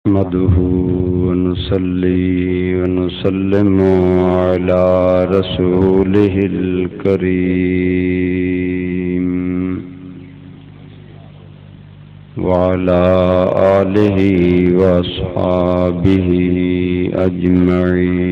نحمده ونصلي ونسلم على رسوله الكريم وعلى آله وأصحابه أجمعين.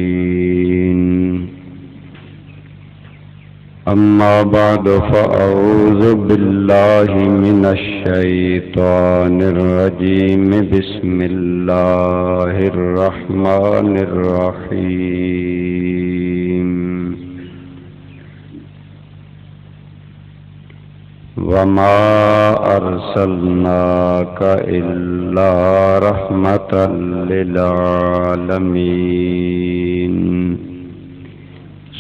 أما بعد فأعوذ بالله من الشيطان الرجيم. بسم الله الرحمن الرحيم. وما أرسلناك إلا رحمة للعالمين.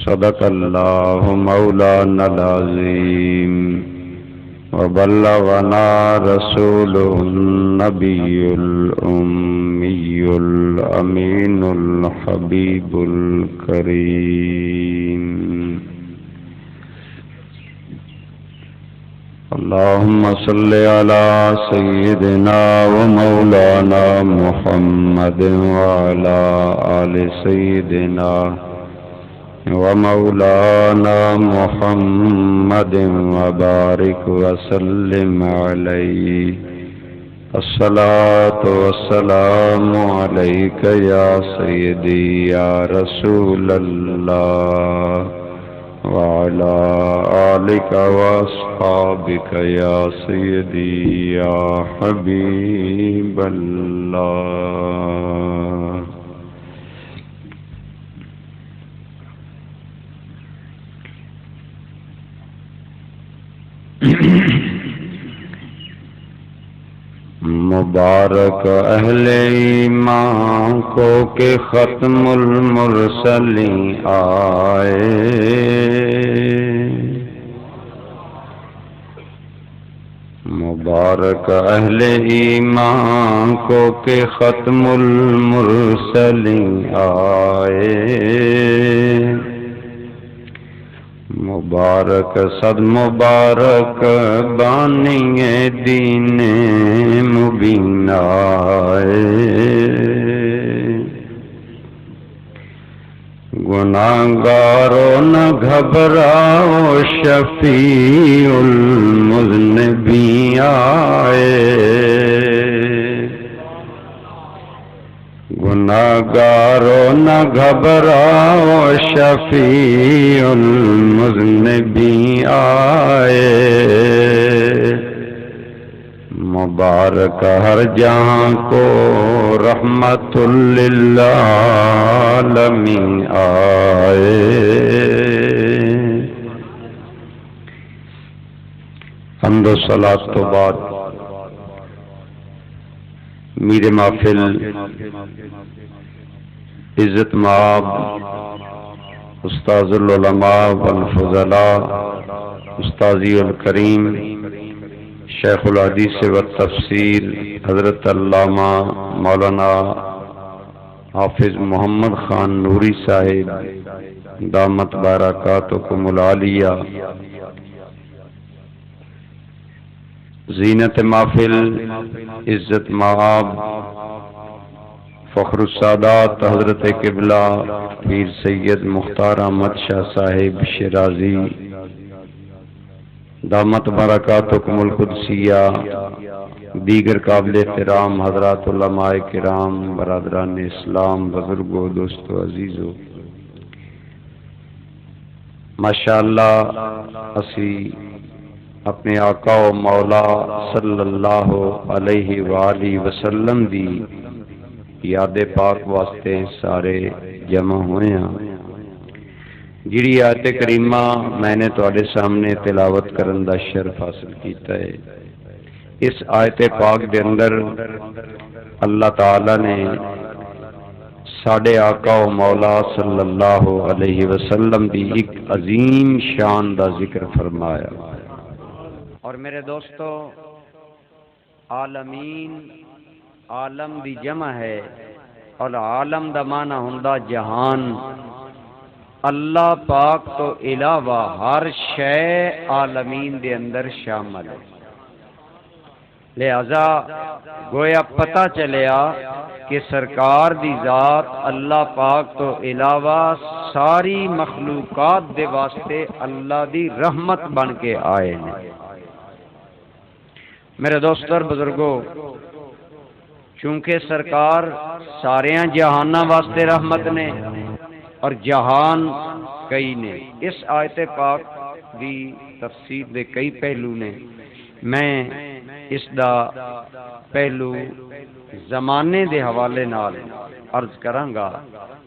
صدق الله مولانا العظيم وبلغنا رسوله النبي الأمي الأمين الحبيب الكريم. اللهم صل على سيدنا ومولانا محمد وعلى آل سيدنا ومولانا محمد وبارك وسلم عليه. الصلاة والسلام عليك يا سيدي يا رسول الله وعلى آلك وأصحابك يا سيدي يا حبيب الله. مبارک اہل ایمان کو کہ ختم المرسلین آئے. مبارک اہل ایمان کو کہ ختم المرسلین آئے. مبارک صد مبارک بانی دین مبین آئے. گناہگاروں نہ گھبراؤ شفیع المذنبین آئے. گناہگاروں نہ گھبراؤ شفیع المذنبین آئے. مبارک ہر جہاں کو رحمت للعالمین آئے. حمد و صلاۃ تو بعد میر محفل عزت مآب استاذ العلماء والفضلاء استاذی الکریم شیخ الحدیث والتفسیر حضرت علامہ مولانا حافظ محمد خان نوری صاحب دامت برکاتکم العالیہ. زینت محفل عزت مآب فخر السادات حضرت قبلہ پیر سید مختار احمد شاہ صاحب شیرازی دامت برکاتکم القدسیہ، دیگر قابل احترام حضرات علماء کرام، برادران اسلام، بزرگوں، دوستو، عزیزو، ماشاءاللہ اسی اپنے آقا و مولا صلی اللہ علیہ وآلہ وسلم دی یاد پاک واسطے سارے جمع ہوئے ہیں. جڑی آیت کریمہ میں نے تواڈے سامنے تلاوت کرن دا شرف حاصل کیتا ہے، اس آیت پاک دے اندر اللہ تعالی نے ساڈے آقا و مولا صلی اللہ علیہ وسلم دی ایک عظیم شان دا ذکر فرمایا. اور میرے دوستو، عالمین عالم دی جمع ہے اور عالم دا معنی ہوندا جہان. اللہ پاک تو علاوہ ہر شے عالمین دے اندر شامل ہے. لہذا گویا پتہ چلیا کہ سرکار دی ذات اللہ پاک تو علاوہ ساری مخلوقات دے واسطے اللہ دی رحمت بن کے آئے نے۔ میرے دوستو اور بزرگوں، چونکہ سرکار سارے جہاناں واسطے رحمت نے اور جہان کئی نے، اس آیت پاک دی تفسیر دے کئی پہلو نے، میں اس دا پہلو زمانے دے حوالے نال عرض کراں گا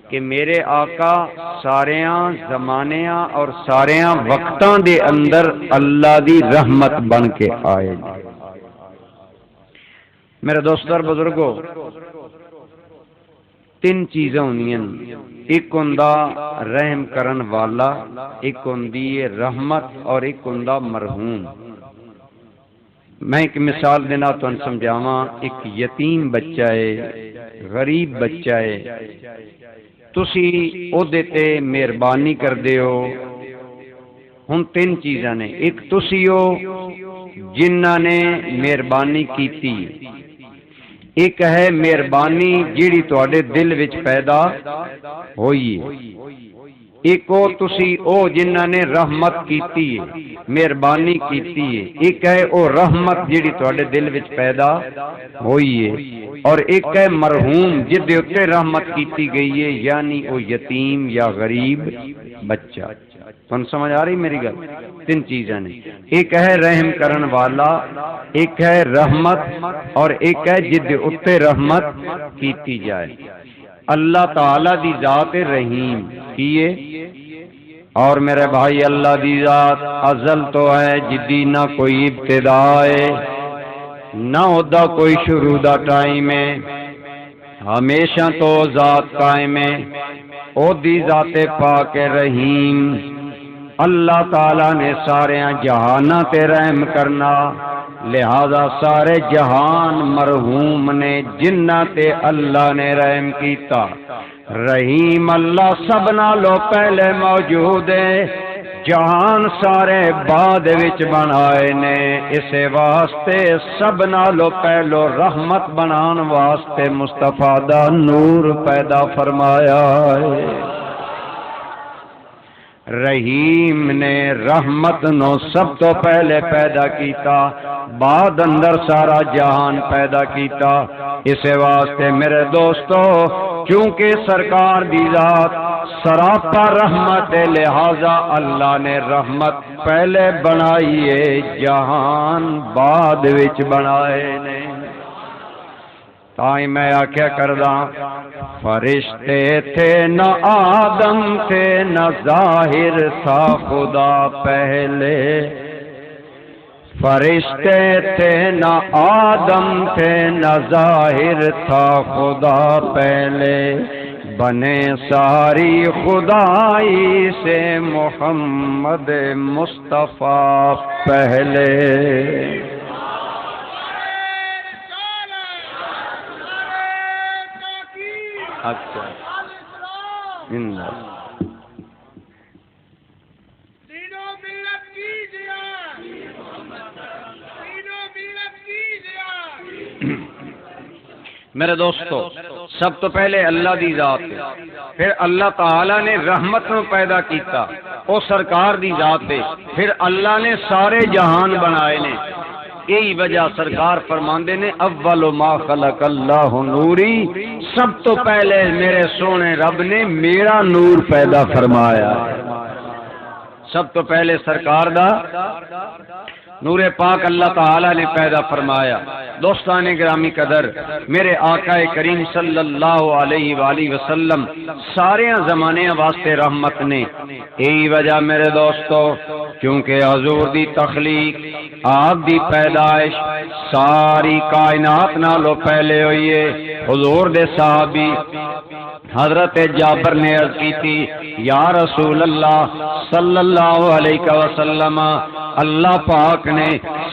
کہ میرے آقا ساریاں زمانیاں اور ساریاں وقتاں دے اندر اللہ دی رحمت بن کے آئے۔ میرے دوستو اور بزرگوں، تین چیزاں ہونیاں، ایک ہوندا رحم کرن والا، ایک ہوندی رحمت اور ایک ہوندا مرحوم۔ میں ایک مثال دینا تو سمجھاواں، ایک یتیم بچہ ہے، غریب بچہ ہے، تسی او تے مہربانی کر دیو۔ ہن تین چیزاں نے، ایک تسی ہو جنہاں نے مہربانی کیتی، ایک ہے مہربانی جیڑی تواڈے دل وچ پیدا ہوئی ہے، ایک او تسی او جنہاں نے رحمت کیتی ہے، مہربانی کیتی ہے، ایک ہے او رحمت جیڑی تواڈے دل وچ پیدا ہوئی ہے، اور ایک ہے مرحوم جس دے اوتے رحمت کیتی گئی ہے، یعنی او یتیم یا غریب بچہ۔ تم سمجھ آ رہی میری گل؟ تین چیزاں نے، ایک ہے رحم کرن والا، ایک ہے رحمت، اور ایک ہے جس دے اوتے رحمت کیتی جائے۔ اللہ تعالی دی ذات رحیم کیے، اور میرے بھائی اللہ دی ذات ازل تو ہے، جدی نہ کوئی ابتدا ہے نہ ہودا کوئی شروع دا ٹائم ہے، ہمیشہ تو ذات قائم ہے، او دی ذات پاک رحیم۔ اللہ تعالی نے سارے جہاناں تے رحم کرنا، لہذا سارے جہان مرحوم نے جنہ تے اللہ نے رحم کیتا۔ رحیم اللہ سب نالو پہلے موجود ہے، جہان سارے بعد وچ بنائے نے، اسے واسطے سب نالو پہلو رحمت بنان واسطے مصطفیٰ دا نور پیدا فرمایا ہے۔ رحیم نے رحمت نو سب تو پہلے پیدا کیتا، بعد اندر سارا جہان پیدا کیتا۔ اس واسطے میرے دوستو، چونکہ سرکار دی ذات سراپا رحمت ہے، لہذا اللہ نے رحمت پہلے بنائی ہے، جہان بعد وچ بنائے نے۔ تائیں میں آکھیا کردا، فرشتے تھے نہ آدم تھے نہ ظاہر تھا خدا پہلے، فرشتے تھے نہ آدم تھے نہ ظاہر تھا خدا پہلے، بنے ساری خدائی سے محمد مصطفیٰ پہلے۔ اچھا میرے دوستو، سب تو پہلے اللہ دی ذات ہے، پھر اللہ تعالی نے رحمت نو پیدا کیتا، او سرکار دی ذات ہے، پھر اللہ نے سارے جہان بنائے نے۔ یہی وجہ سرکار فرماندے نے، اول ما خلق اللہ نوری، سب تو پہلے میرے سونے رب نے میرا نور پیدا فرمایا۔ سب تو پہلے سرکار دا نور پاک اللہ تعالی نے پیدا فرمایا۔ دوستان گرامی قدر، میرے آقا کریم صلی اللہ علیہ وآلہ وسلم سارے زمانے واسطے رحمت نے۔ یہی وجہ میرے دوستو، کیونکہ حضور دی تخلیق، آپ دی پیدائش ساری کائنات نالو پہلے ہوئی ہے۔ حضور دے صحابی حضرت جابر نے عرض کی تھی، یا رسول اللہ صلی اللہ علیہ وسلم، اللہ پاک نے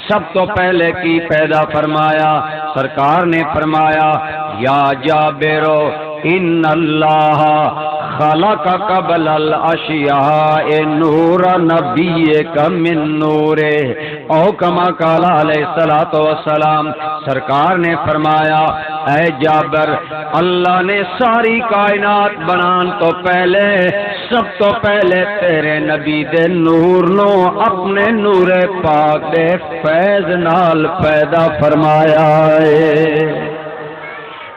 سب تو پہلے کی پیدا فرمایا؟ سرکار نے فرمایا، یا جابرو، ان اللہ خلق قبل الاشیاء نور نبیک من نورہ، او کما قال علیہ الصلوۃ والسلام، سرکار نے فرمایا اے جابر، اللہ نے ساری کائنات بنان تو پہلے سب تو پہلے تیرے نبی دے نور نو اپنے نور پاک دے فیض نال پیدا فرمایا ہے۔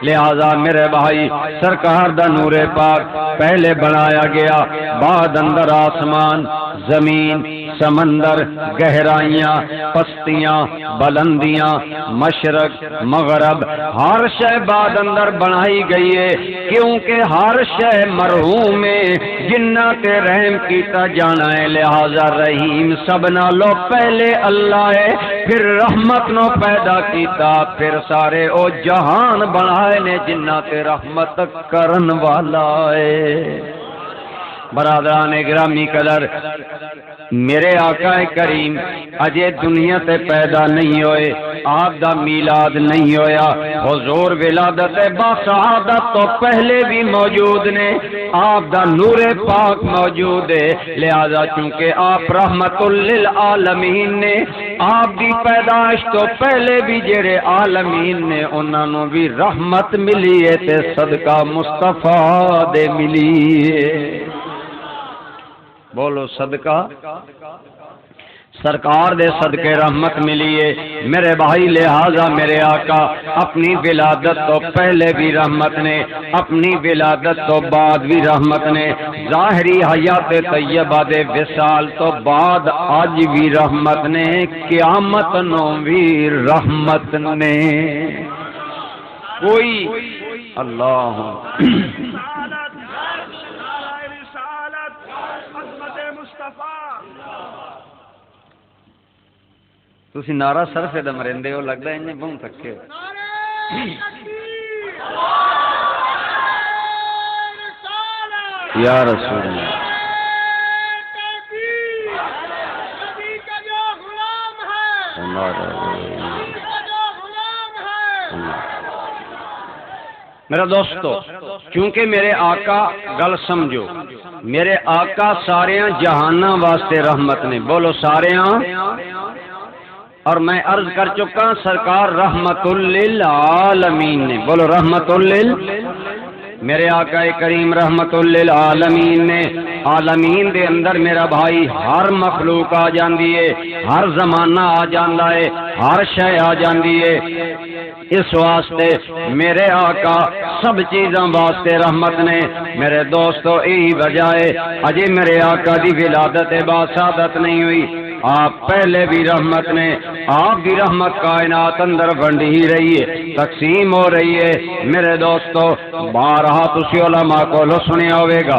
لہذا میرے بھائی سرکار دا نور پاک پہلے بنایا گیا، بعد اندر آسمان، زمین، سمندر، گہرائیاں، پستیاں، بلندیاں، مشرق، مغرب، ہر شے بعد اندر بنائی گئی ہے، کیونکہ ہر شے مرحوم ہے، جنہ تے رحم کیتا جانا ہے، لہذا رحیم سب نالوں پہلے اللہ ہے، پھر رحمت نو پیدا کیتا، پھر سارے او جہان بنائے نے جنہ تے رحمت کرن والا ہے۔ برادران گرامی قدر، میرے آقا کریم اجے دنیا تے پیدا نہیں ہوئے، آپ دا میلاد نہیں ہویا، حضور ولادت باسعادت تو پہلے بھی موجود نے، آپ دا نور پاک موجود ہے، لہذا چونکہ آپ رحمت للعالمین نے، آپ دی پیدائش تو پہلے بھی جڑے عالمین نے انہاں نو بھی رحمت ملی ہے تے صدقہ مصطفیٰ دے ملی ہے۔ بولو صدقہ سرکار دے صدقے رحمت ملی ہے میرے بھائی، لہذا میرے آقا اپنی ولادت تو پہلے بھی رحمت نے، اپنی ولادت تو بعد بھی رحمت نے، ظاہری حیات طیبہ دے وصال تو بعد آج بھی رحمت نے، قیامت نو بھی رحمت نے۔ کوئی اللہ تسی نعرہ صرف دا مرندے ہو، لگدا ہے انہیں بہت تھکے ہو۔ یا رسول اللہ میرا دوستو، کیونکہ میرے آقا گل سمجھو، میرے آقا ساریاں جہاناں واسطے رحمت نے، بولو ساریاں، اور میں عرض کر چکا سرکار رحمت للعالمین نے، بولو رحمت میرے آقا کریم رحمت للعالمین نے، عالمین دے اندر میرا بھائی ہر مخلوق آ جاندی ہے، ہر زمانہ آ جاندا ہے، ہر شے آ جاندی ہے، اس واسطے میرے آقا سب چیزاں واسطے رحمت نے۔ میرے دوستو یہی وجہ ہے اجے میرے آقا دی ولادت باسعادت نہیں ہوئی، آپ پہلے بھی رحمت نے، آپ کی رحمت کائنات اندر ونڈ ہی رہی ہے، تقسیم ہو رہی ہے۔ میرے دوستو بارہا تسی علماء کو لو سنیا ہوئے گا،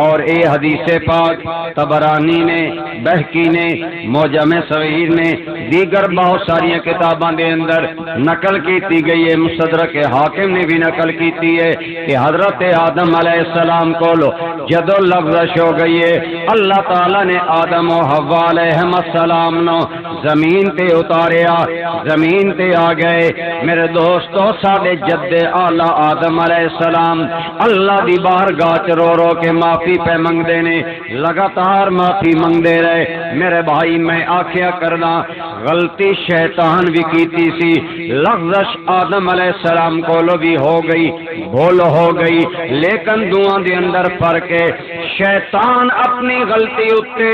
اور اے حدیث پاک طبرانی نے، بہقی نے، معجم صغیر نے، دیگر بہت ساری کتاباں دے اندر نقل کیتی گئی ہے، مستدرک حاکم نے بھی نقل کیتی ہے کہ حضرت آدم علیہ السلام کو لو جدو لغزش ہو گئی ہے، اللہ تعالی نے آدم و حوا علیہ السلام نو زمین تے اتاریا، زمین تے آ گئے۔ میرے دوستو ساڈے جد اعلی آدم علیہ السلام اللہ دی بارگاہ چ رو رو کے معافی پہ منگدے نے، لگاتار معافی منگدے رہے۔ میرے بھائی میں آکھیا کرنا غلطی شیطان بھی کیتی سی، لغزش آدم علیہ السلام کو بھی ہو گئی، بھول ہو گئی، لیکن دعا دے اندر فرق ہے، شیطان اپنی غلطی اتے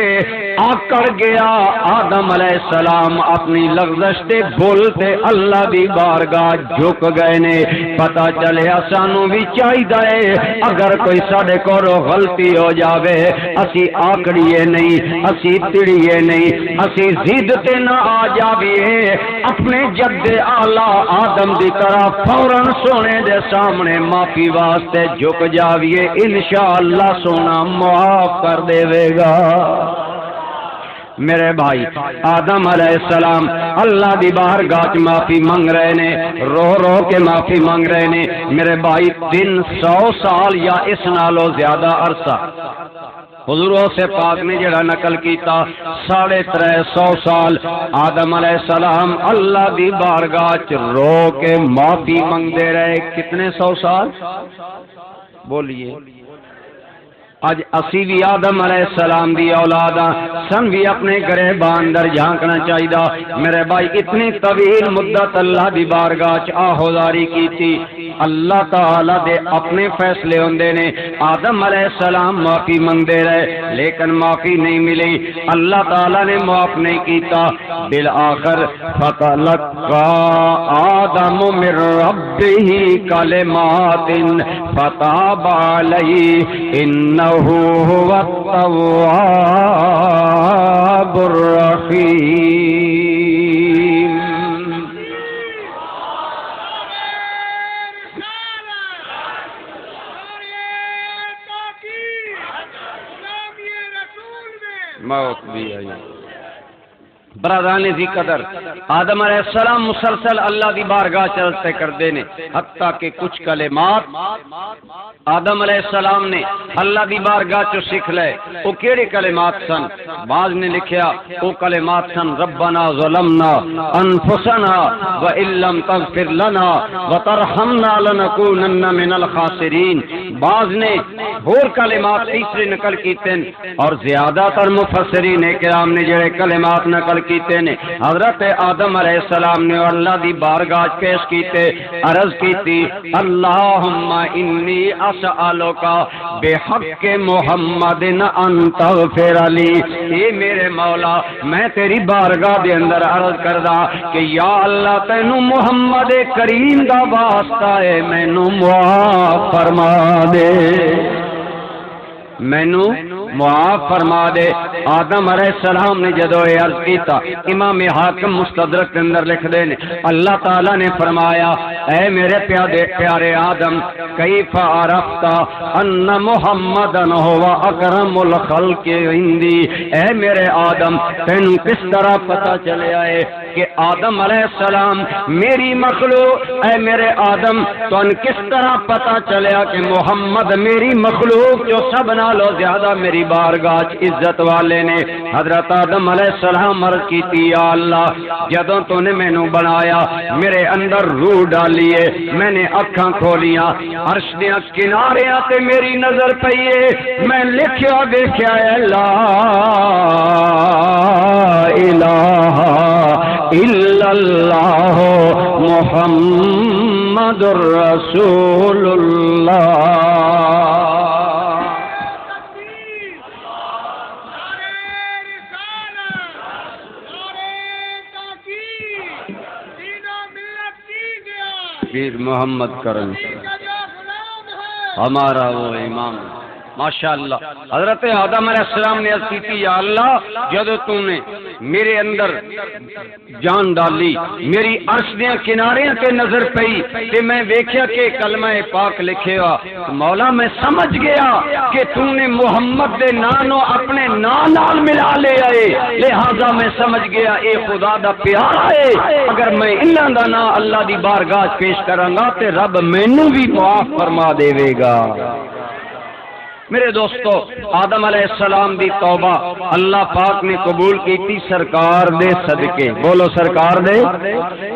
آکڑ گیا، آدم علیہ السلام اپنی لغزش تے بولتے اللہ دی بارگاہ جھک گئے نے۔ پتہ چلیا سانو بھی چاہیے اگر کوئی ساڈے کولو غلطی ہو جاوے اسی آکڑیے نہیں، اسی تڑیے نہیں، اسی ضد تے نہ آ جاویے، اپنے جد اعلی آدم دی طرح فوراً سونے دے سامنے معافی واسطے جھک جاویے، انشاءاللہ سونا معاف کر دے گا۔ میرے بھائی آدم علیہ السلام اللہ دی بارگاہ وچ معافی منگ رہے نے، رو رو کے معافی منگ رہے نے۔ میرے بھائی 300 سال یا اس نالوں زیادہ عرصہ حضور سے پاک نے جڑا نقل کیتا 350 سال آدم علیہ السلام اللہ دی بارگاہ چ رو کے معافی منگتے رہے. کتنے 100 سال بولیے. اج اسی بھی آدم علیہ السلام دی اولاد سن بھی اپنے گھرے باندر جھانکنا چاہیے. میرے بھائی اتنی طویل مدت اللہ دی بارگاہ چ آہوزاری کیتی. اللہ تعالی دے اپنے فیصلے ہوندے نے. آدم علیہ السلام معافی منگتے رہے لیکن معافی نہیں ملی. اللہ تعالی نے معاف نہیں کیتا. بالآخر فتلقى آدم من ربه کلمات فتاب علیہ انہ هو التواب الرحیم. موت بھی آئی. برادران ذی قدر آدم علیہ السلام مسلسل اللہ دی بارگاہ چلتے کردے نے حتیٰ کہ کچھ کلمات آدم علیہ السلام نے اللہ دی بارگاہ چو سکھ لے. وہ کیڑے کلمات سن؟ بعض نے لکھیا وہ کلمات سن ربنا ظلمنا انفسنا وان لم تغفر لنا وترحمنا لنکونن من الخاسرین. بعض نے اور کلمات تیسرے نقل کیتے ہیں اور زیادہ تر مفسرین کرام نے جڑے کلمات نقل کیتے نے حضرت آدم علیہ السلام نے اللہ دی بارگاہ پیش کیتے عرض کیتی اللہم انی اسألک بحق محمد ان تغفر لی. اے میرے مولا میں تیری بارگاہ دے اندر عرض کردا کہ یا اللہ تینو محمد کریم دا واسطہ ہے مینوں معاف فرما دے مینوں معاف فرما دے. آدم علیہ السلام نے جدو یہ عرض کیتا امام حاکم مستدرک کے اندر لکھ دے نے اللہ تعالیٰ نے فرمایا اے میرے پیارے آدم کیف عرفت ان محمدن ہوا اکرم الخلق عندی. اے میرے آدم تینوں کس طرح پتہ چلے آئے کہ آدم علیہ السلام میری مخلوق. اے میرے آدم تو ان کس طرح پتہ چلیا کہ محمد میری مخلوق جو سب نالو زیادہ میری بارگاہ عزت والے نے. حضرت آدم علیہ السلام عرض کیتی یا اللہ جدوں تو نے مینوں بنایا میرے اندر روح ڈالیے میں نے اکھاں کھولیاں عرش دیاں کناریاں تے میری نظر پئیے میں لکھیا دیکھیا لا الہ الا اللہ محمد رسول اللہ. پیر محمد کرم ہمارا وہ امام ماشاءاللہ. حضرت آدم علیہ السلام نے عرض کی تھی یا اللہ جب تو نے میرے اندر جان ڈالی میری عرش دیاں کناریاں تے نظر پئی کہ میں ویکھیا کہ کلمہ پاک لکھے ہوا مولا میں سمجھ گیا کہ تو نے محمد دے نانو اپنے نام نال ملا لے آئے لہذا میں سمجھ گیا اے خدا دا پیارا ہے اگر میں انہاں دا نام اللہ دی بارگاہ پیش کراں گا تے رب مینوں بھی معاف فرما دے گا. میرے دوستو آدم علیہ السلام دی توبہ اللہ پاک نے قبول کی تھی سرکار دے صدقے. بولو سرکار دے.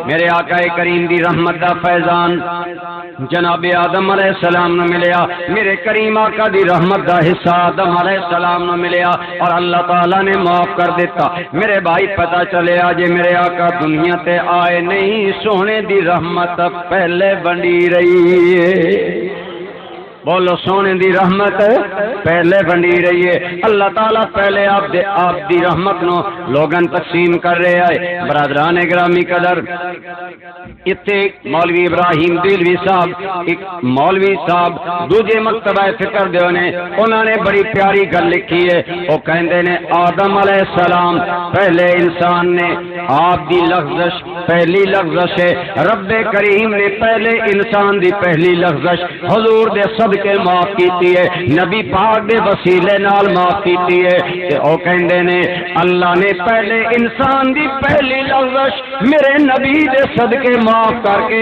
میرے آقا کریم دی رحمت دا فیضان جناب آدم علیہ السلام نے ملیا. میرے کریم آقا دی رحمت دا حصہ آدم علیہ السلام نے ملیا اور اللہ تعالیٰ نے معاف کر دیتا. میرے بھائی پتہ چلے آج میرے آقا دنیا تے آئے نہیں سونے دی رحمت پہلے بنی رہی ہے. بولو سونے دی رحمت پہلے بنی رہی ہے. اللہ تعالیٰ پہلے آپ دی رحمت نو لوگن تقسیم کر رہے آئے. برادران گرامی قدر اتنے مولوی ابراہیم دلوی صاحب ایک مولوی صاحب دوجے مکتبہ فکر دے نے انہوں نے بڑی پیاری گل لکھی ہے. وہ کہندے نے آدم علیہ السلام پہلے انسان نے آپ دی لفظش پہلی لفظش ہے رب کریم نے پہلے انسان دی پہلی لفظش حضور دے سب صدقے معاف کیتی ہے، نبی پاک دے وسیلے نال معاف کیتی ہے۔ تے او کہندے نے اللہ نے پہلے انسان دی پہلی لغزش میرے نبی دے صدقے معاف کر کے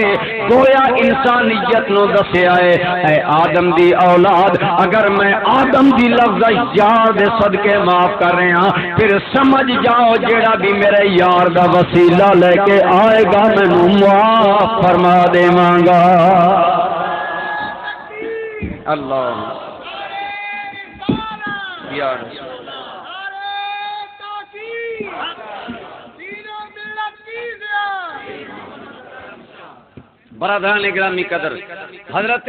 گویا انسانیت نو دسیا ہے، اے آدم دی اولاد اگر میں آدم دی لفظ یار دے صدقے معاف کر رہے ہاں، پھر سمجھ جاؤ جیڑا بھی میرے یار دا وسیلہ لے کے آئے گا مینوں معاف فرما دیواں گا۔ اللہ یا رسول برادران گرامی قدر، حضرت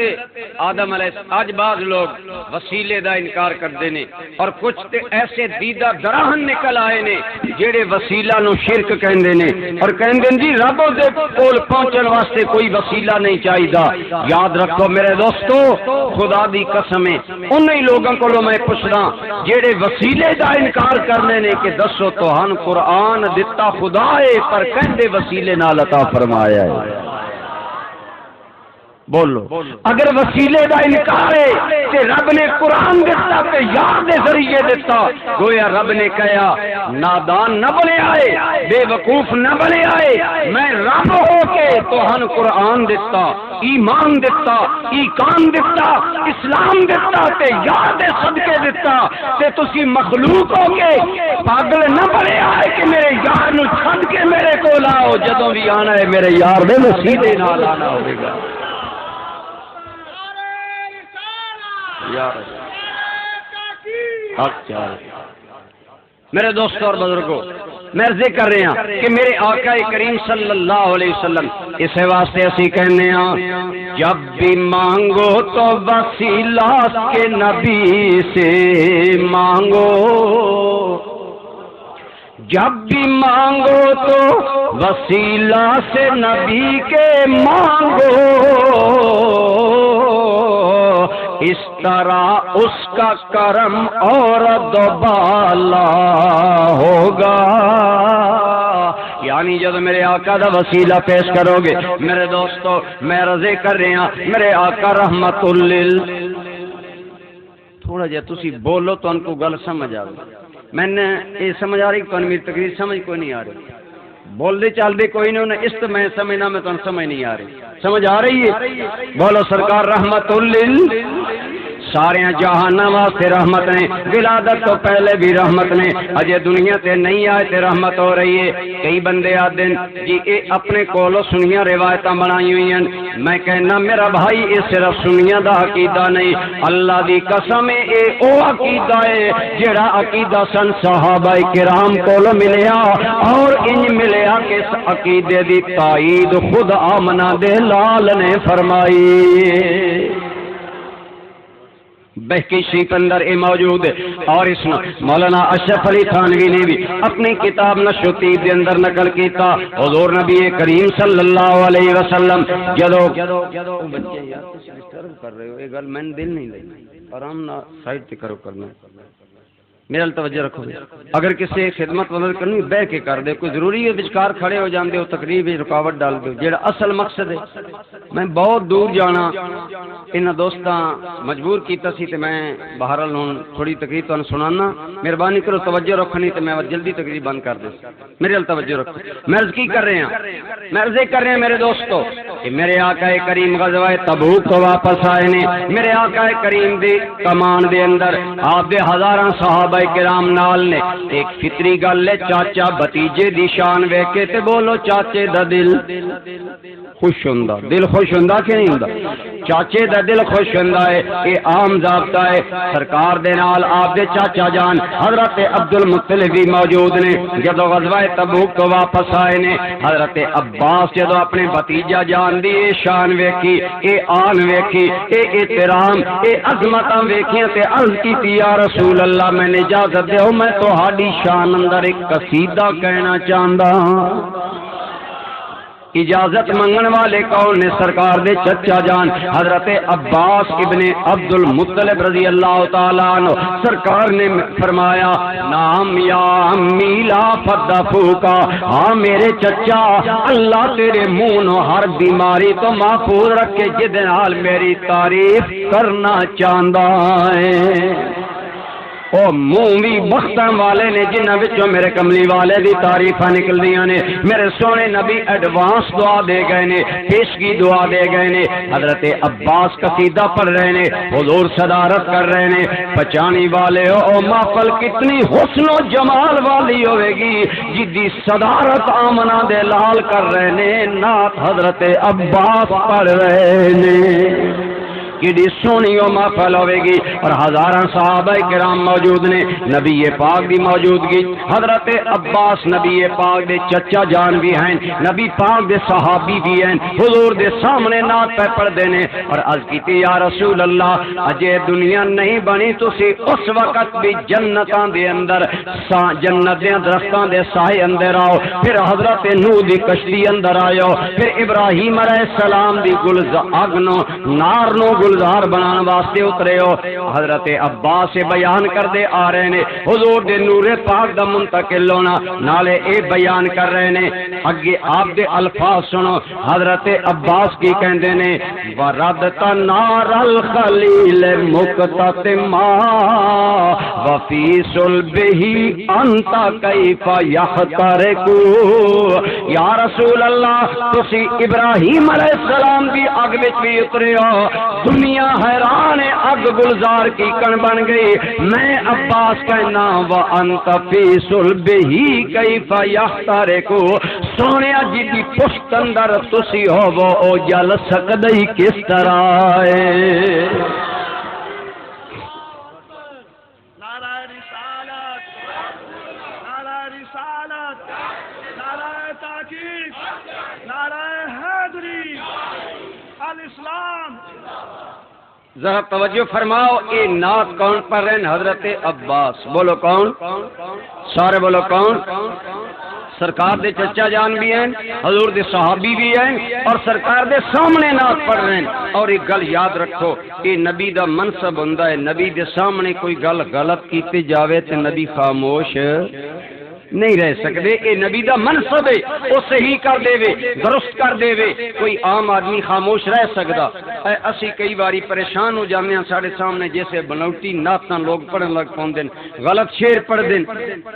آدم علیہ السلام آج بعض لوگ وسیلے دا انکار کرتے ہیں اور کچھ تے ایسے دیدہ دراہن نکل آئے نے جڑے وسیلہ نو شرک کہندے نے اور کہندے جی رب دے کول پہنچن واسطے کوئی وسیلہ نہیں چاہیدا۔ یاد رکھو میرے دوستو، خدا دی قسم ہے انہی لوگوں کولوں میں پوچھدا جڑے وسیلے دا انکار کرنے نے کہ دسو توہن قرآن دتا خدا ہے پر کہندے وسیلے نال عطا فرمایا ہے۔ بولو اگر وسیلے دا انکار ہے تے رب نے قرآن دتا تے یار دے ذریعے دتا، گویا رب نے کہا نادان نہ بنے آئے، بے وقوف نہ بنے آئے، میں رب ہو کے توہن قرآن دتا، ایمان دتا، ایقان دتا، اسلام دتا تے یار دے صدقے دتا تے تسی مخلوق ہو کے پاگل نہ بنے آئے کہ میرے یار نو چھڈ کے میرے کول آؤ، جدوں بھی آنا ہے میرے یار دے وسیلے نال آنا ہوے گا۔ میرے دوستوں اور بزرگوں، میں عرض کر رہے ہیں کہ میرے آقا کریم صلی اللہ علیہ وسلم اس واسطے اسی کہنے ہیں جب بھی مانگو تو وسیلہ کے نبی سے مانگو، جب بھی مانگو تو وسیلہ سے نبی کے مانگو، اس طرح اس کا کرم اور دوبالا ہوگا۔ یعنی جب میرے آقا دا وسیلہ پیش کرو گے میرے دوستو، میں رضے کر رہے ہیں میرے آقا رحمت لل، تھوڑا جا تسی بولو تو ان کو گل سمجھ آ گئی، میں نے یہ سمجھ آ رہی کہ میری تقریر سمجھ کوئی نہیں آ رہی، بول دے چل دے کوئی نہیں، انہیں اس تو میں سمجھنا میں تو سمجھ نہیں آ رہی، سمجھ آ رہی ہے؟ بولو سرکار رحمت لل سارے جہان واسطے رحمت نے، ولادت تو پہلے بھی رحمت نے، اجے دنیا تے نہیں آئے تے رحمت ہو رہی ہے۔ کئی بندے آتے ہیں جی اے اپنے کولو سنیاں روایتاں بنائی ہوئی ہیں، میں کہنا میرا بھائی اے صرف سنیاں دا عقیدہ نہیں، اللہ دی قسم اے او عقیدہ ہے جڑا عقیدہ سن صحابہ کرام کولو ملیا اور انج ملیا کہ اس عقیدے دی تائید خود آمنہ دے لال نے فرمائی۔ بہکی شریف اندر اے موجود ہے، اور اس میں مولانا اشرف علی تھانوی نے بھی اپنی کتاب نشر الطیب دے اندر نقل کیتا، حضور نبی کریم صلی اللہ علیہ وسلم جدو بچے یار تسی ڈسٹرب کر رہے ہو، یہ گل میں دل نہیں لگی، آرام نہ سائڈ تے کرو کرنا، میرا توجہ رکھو، اگر کسی خدمت مدد کرنی بہ کے کر دے، کوئی ضروری ہے وچکار کھڑے ہو جاندے ہو تقریب وچ رکاوٹ ڈال دو، جیڑا اصل مقصد ہے میں بہت دور جانا انہاں دوستاں مجبور کیتا سی تے میں بہرحال ہن تھوڑی تقریر تانوں سنانا، مہربانی کرو توجہ رکھنی تے میں جلدی تقریر بند کر دوں، میرے ال توجہ رکھو، میں عرض کی کر رہے ہیں، میں عرض کر رہے ہیں میرے دوستو کہ میرے آقا کریم غزوہ تبوک تو واپس آئے نے، میرے آقا کریم دی کمان دے اندر آپ دے ہزاراں صحابہ کرام نال نے، ایک فطری گل ہے چاچا بھتیجے دی شان ویکھ کے تے بولو چاچے دا دل خوش ہوندا، دل خوش ہوندا کہ نہیں ہوندا؟ چاچے دا دل خوش ہوندا ہے، یہ عام ضابطہ ہے۔ سرکار دے نال آپ دے چاچا جان حضرت عبد المطلب بھی موجود نے، جدو غزوہ تبوک تو واپس آئے نے، حضرت عباس جدو اپنے بھتیجا جان دی اے شان ویکھی، اے آن ویکھی، اے احترام، اے عظمتاں ویکھیاں تے عرض کیتی یا رسول اللہ میں نے اجازت دیو میں تہاڈی شان اندر ایک قصیدہ کہنا چاہندا ہاں۔ اجازت منگن والے کون نے؟ سرکار دے چچا جان حضرت عباس ابن عبد المطلب رضی اللہ تعالیٰ عنہ. سرکار نے فرمایا نام یا امی لا فدفوکا، ہاں میرے چچا اللہ تیرے منہ نو ہر بیماری تو محفوظ رکھے جد نال میری تعریف کرنا چاہتا ہے. او منہ بھی بختن والے نے جنہاں وچوں میرے کملی والے دی تعریفاں نکلدیاں نے. میرے سونے نبی ایڈوانس دعا دے گئے نے، پیشگی دعا دے گئے نے. حضرت عباس قصیدہ پڑھ رہے نے، حضور صدارت کر رہے نے. پہچانی والے او محفل کتنی حسن و جمال والی ہوے گی جدی صدارت آمنہ دے لال کر رہے نے، نعت حضرت عباس پڑھ رہے نے. کیڑی سونی و محفل ہوے گی اور ہزاراں صحابہ کرام موجود نے. نبی پاک دی موجودگی، حضرت عباس نبی پاک دے چچا جان بھی ہیں، نبی پاک دے صحابی بھی ہیں. حضور دے سامنے نعت پہ پڑھ دینے اور عرض کیتی یا رسول اللہ اجے دنیا نہیں بنی تسی اس وقت بھی جنتاں دے اندر جنت دے درختاں دے سائے اندر آؤ. پھر حضرت نوح دی کشتی اندر آئو، پھر ابراہیم علیہ السلام دی اگ نو نار نو گلزار بنان واسطے اترے ہو. حضرت عباس سے بیان کر دے آ رہے نے حضور دے نور پاک دا منتقل ہونا، نالے اے بیان کر رہے نے. اگے آپ دے الفاظ سنو. حضرت عباس کی کہندے نے وردت نار الخلیل مقتتما وفی صلبہ انت کیف یحترق. یا رسول اللہ تسی ابراہیم علیہ السلام دی اگ وچ بھی اترے ہو، دنیا حیران اگ گلزار کی کن بن گئی. میں عباس کہنا وانت فی صلبہ کیف یحترق. سونے جی دی پشت اندر تسی ہو وہ او جل سکدی کس طرح ہے. نعرہ رسالت، نعرہ رسالت، نعرہ تحقیق، نعرہ حیدری، الاسلام. ذرا توجہ فرماؤ. اے نعت کون پڑھ رہے ہیں؟ حضرت عباس. بولو کون؟ سارے بولو کون؟ سرکار دے چچا جان بھی ہیں، حضور دے صحابی بھی ہیں اور سرکار دے سامنے نعت پڑھ رہے ہیں. اور ایک گل یاد رکھو، یہ نبی دا منصب ہوندا ہے. نبی دے سامنے کوئی گل غلط کیتی جاوے تے نبی خاموش نہیں رہ سکتے. اے نبی دا منصب ہے، وہ صحیح کر دے وے، درست کر دے وے. کوئی عام آدمی خاموش رہ سکدا؟ اسی کئی باری پریشان ہو جانے ہیں. ساڑھے سامنے جیسے بنوٹی نعتاں لوگ پڑھن لگ پاؤندے، غلط شعر پڑھ دیں.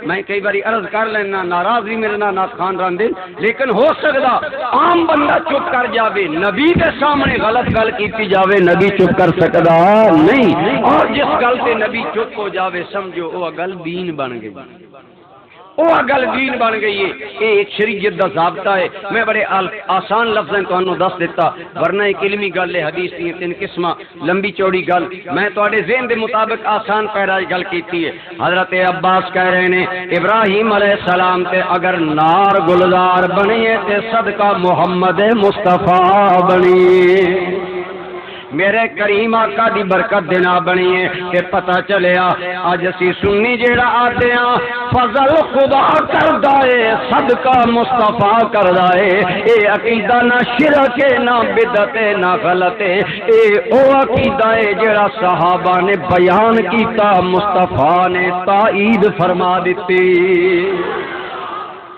میں کئی باری عرض کر لینا ناراضی میرے نعت خان رہن دیں، لیکن ہو سکدا عام بندہ چپ کر جاوے، نبی دے سامنے غلط گل کیتی جاوے نبی چپ کر سکدا نہیں. اور جس گل تے نبی چپ ہو جاوے سمجھو وہ گل دین بن گئی، وہ گل دین بن گئی ہے. یہ ایک شریعت دا ضابطہ ہے. میں بڑے آسان لفظیں تمہیں دس دیتا، ورنہ ایک علمی گل ہے. حدیث دی تین قسم، لمبی چوڑی گل میں تواڈے ذہن دے مطابق آسان پیرائی گل کیتی ہے. حضرت عباس کہہ رہے نے ابراہیم علیہ السلام تے اگر نار گلزار بنی ہے تے صدقہ محمد مصطفیٰ بنی. میرے کریم آقا دی برکت دینا بنی ہے کہ پتہ چلیا اج اسی سنی جیڑا آتے ہیں فضل خدا کردا ہے، صدقہ مصطفیٰ کردا ہے. اے عقیدہ نہ شرک ہے، نہ بدعت ہے، نہ غلط ہے. اے او عقیدہ ہے جیڑا صحابہ نے بیان کیتا، مصطفیٰ نے تائید فرما دیتی.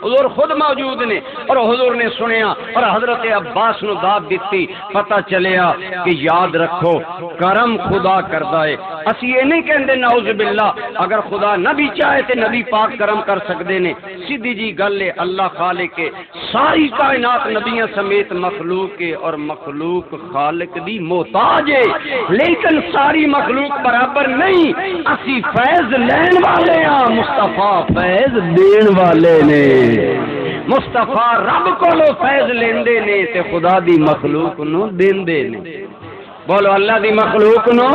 حضور خود موجود نے اور حضور نے سنیا اور حضرت عباس نو داد دیتی. پتہ چلیا کہ یاد رکھو کرم خدا کردا ہے. اسی یہ نہیں کہندے نعوذ باللہ اگر خدا نہ بھی چاہے تے نبی پاک کرم کر سکدے نے. سیدھی جی گل ہے، اللہ خالق ہے، ساری کائنات نبیاں سمیت مخلوق ہے اور مخلوق خالق دی محتاج ہے. لیکن ساری مخلوق برابر نہیں. اسی فیض لین والے ہاں، مصطفیٰ فیض دین والے نے. مصطفیٰ رب کو فیض لیندے نے تے خدا دی مخلوق نو دیندے نے. بولو اللہ دی مخلوق نو